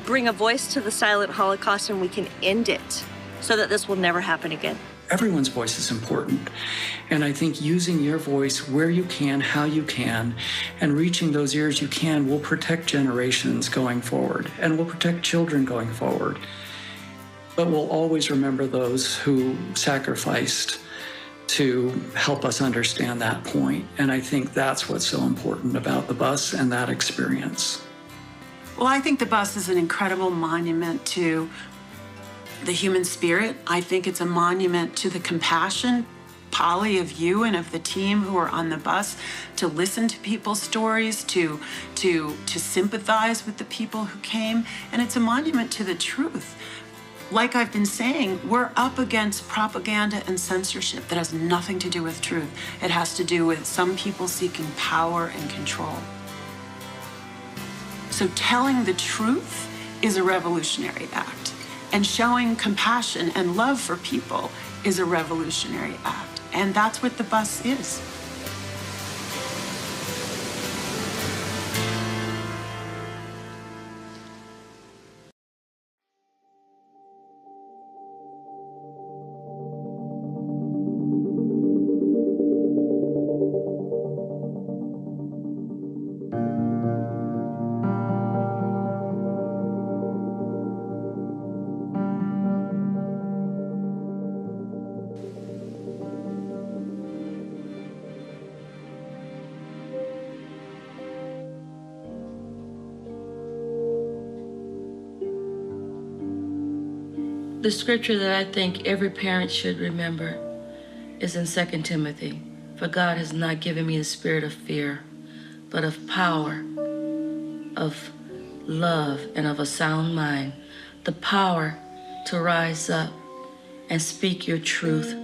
bring a voice to the silent Holocaust, and we can end it so that this will never happen again. Everyone's voice is important. And I think using your voice where you can, how you can, and reaching those ears you can will protect generations going forward and will protect children going forward. But we'll always remember those who sacrificed to help us understand that point. And I think that's what's so important about the bus and that experience. Well, I think the bus is an incredible monument to the human spirit. I think it's a monument to the compassion, Polly, of you and of the team who are on the bus, to listen to people's stories, to sympathize with the people who came. And it's a monument to the truth. Like I've been saying, we're up against propaganda and censorship that has nothing to do with truth. It has to do with some people seeking power and control. So telling the truth is a revolutionary act. And showing compassion and love for people is a revolutionary act. And that's what the bus is. The scripture that I think every parent should remember is in 2 Timothy. For God has not given me the spirit of fear, but of power, of love, and of a sound mind. The power to rise up and speak your truth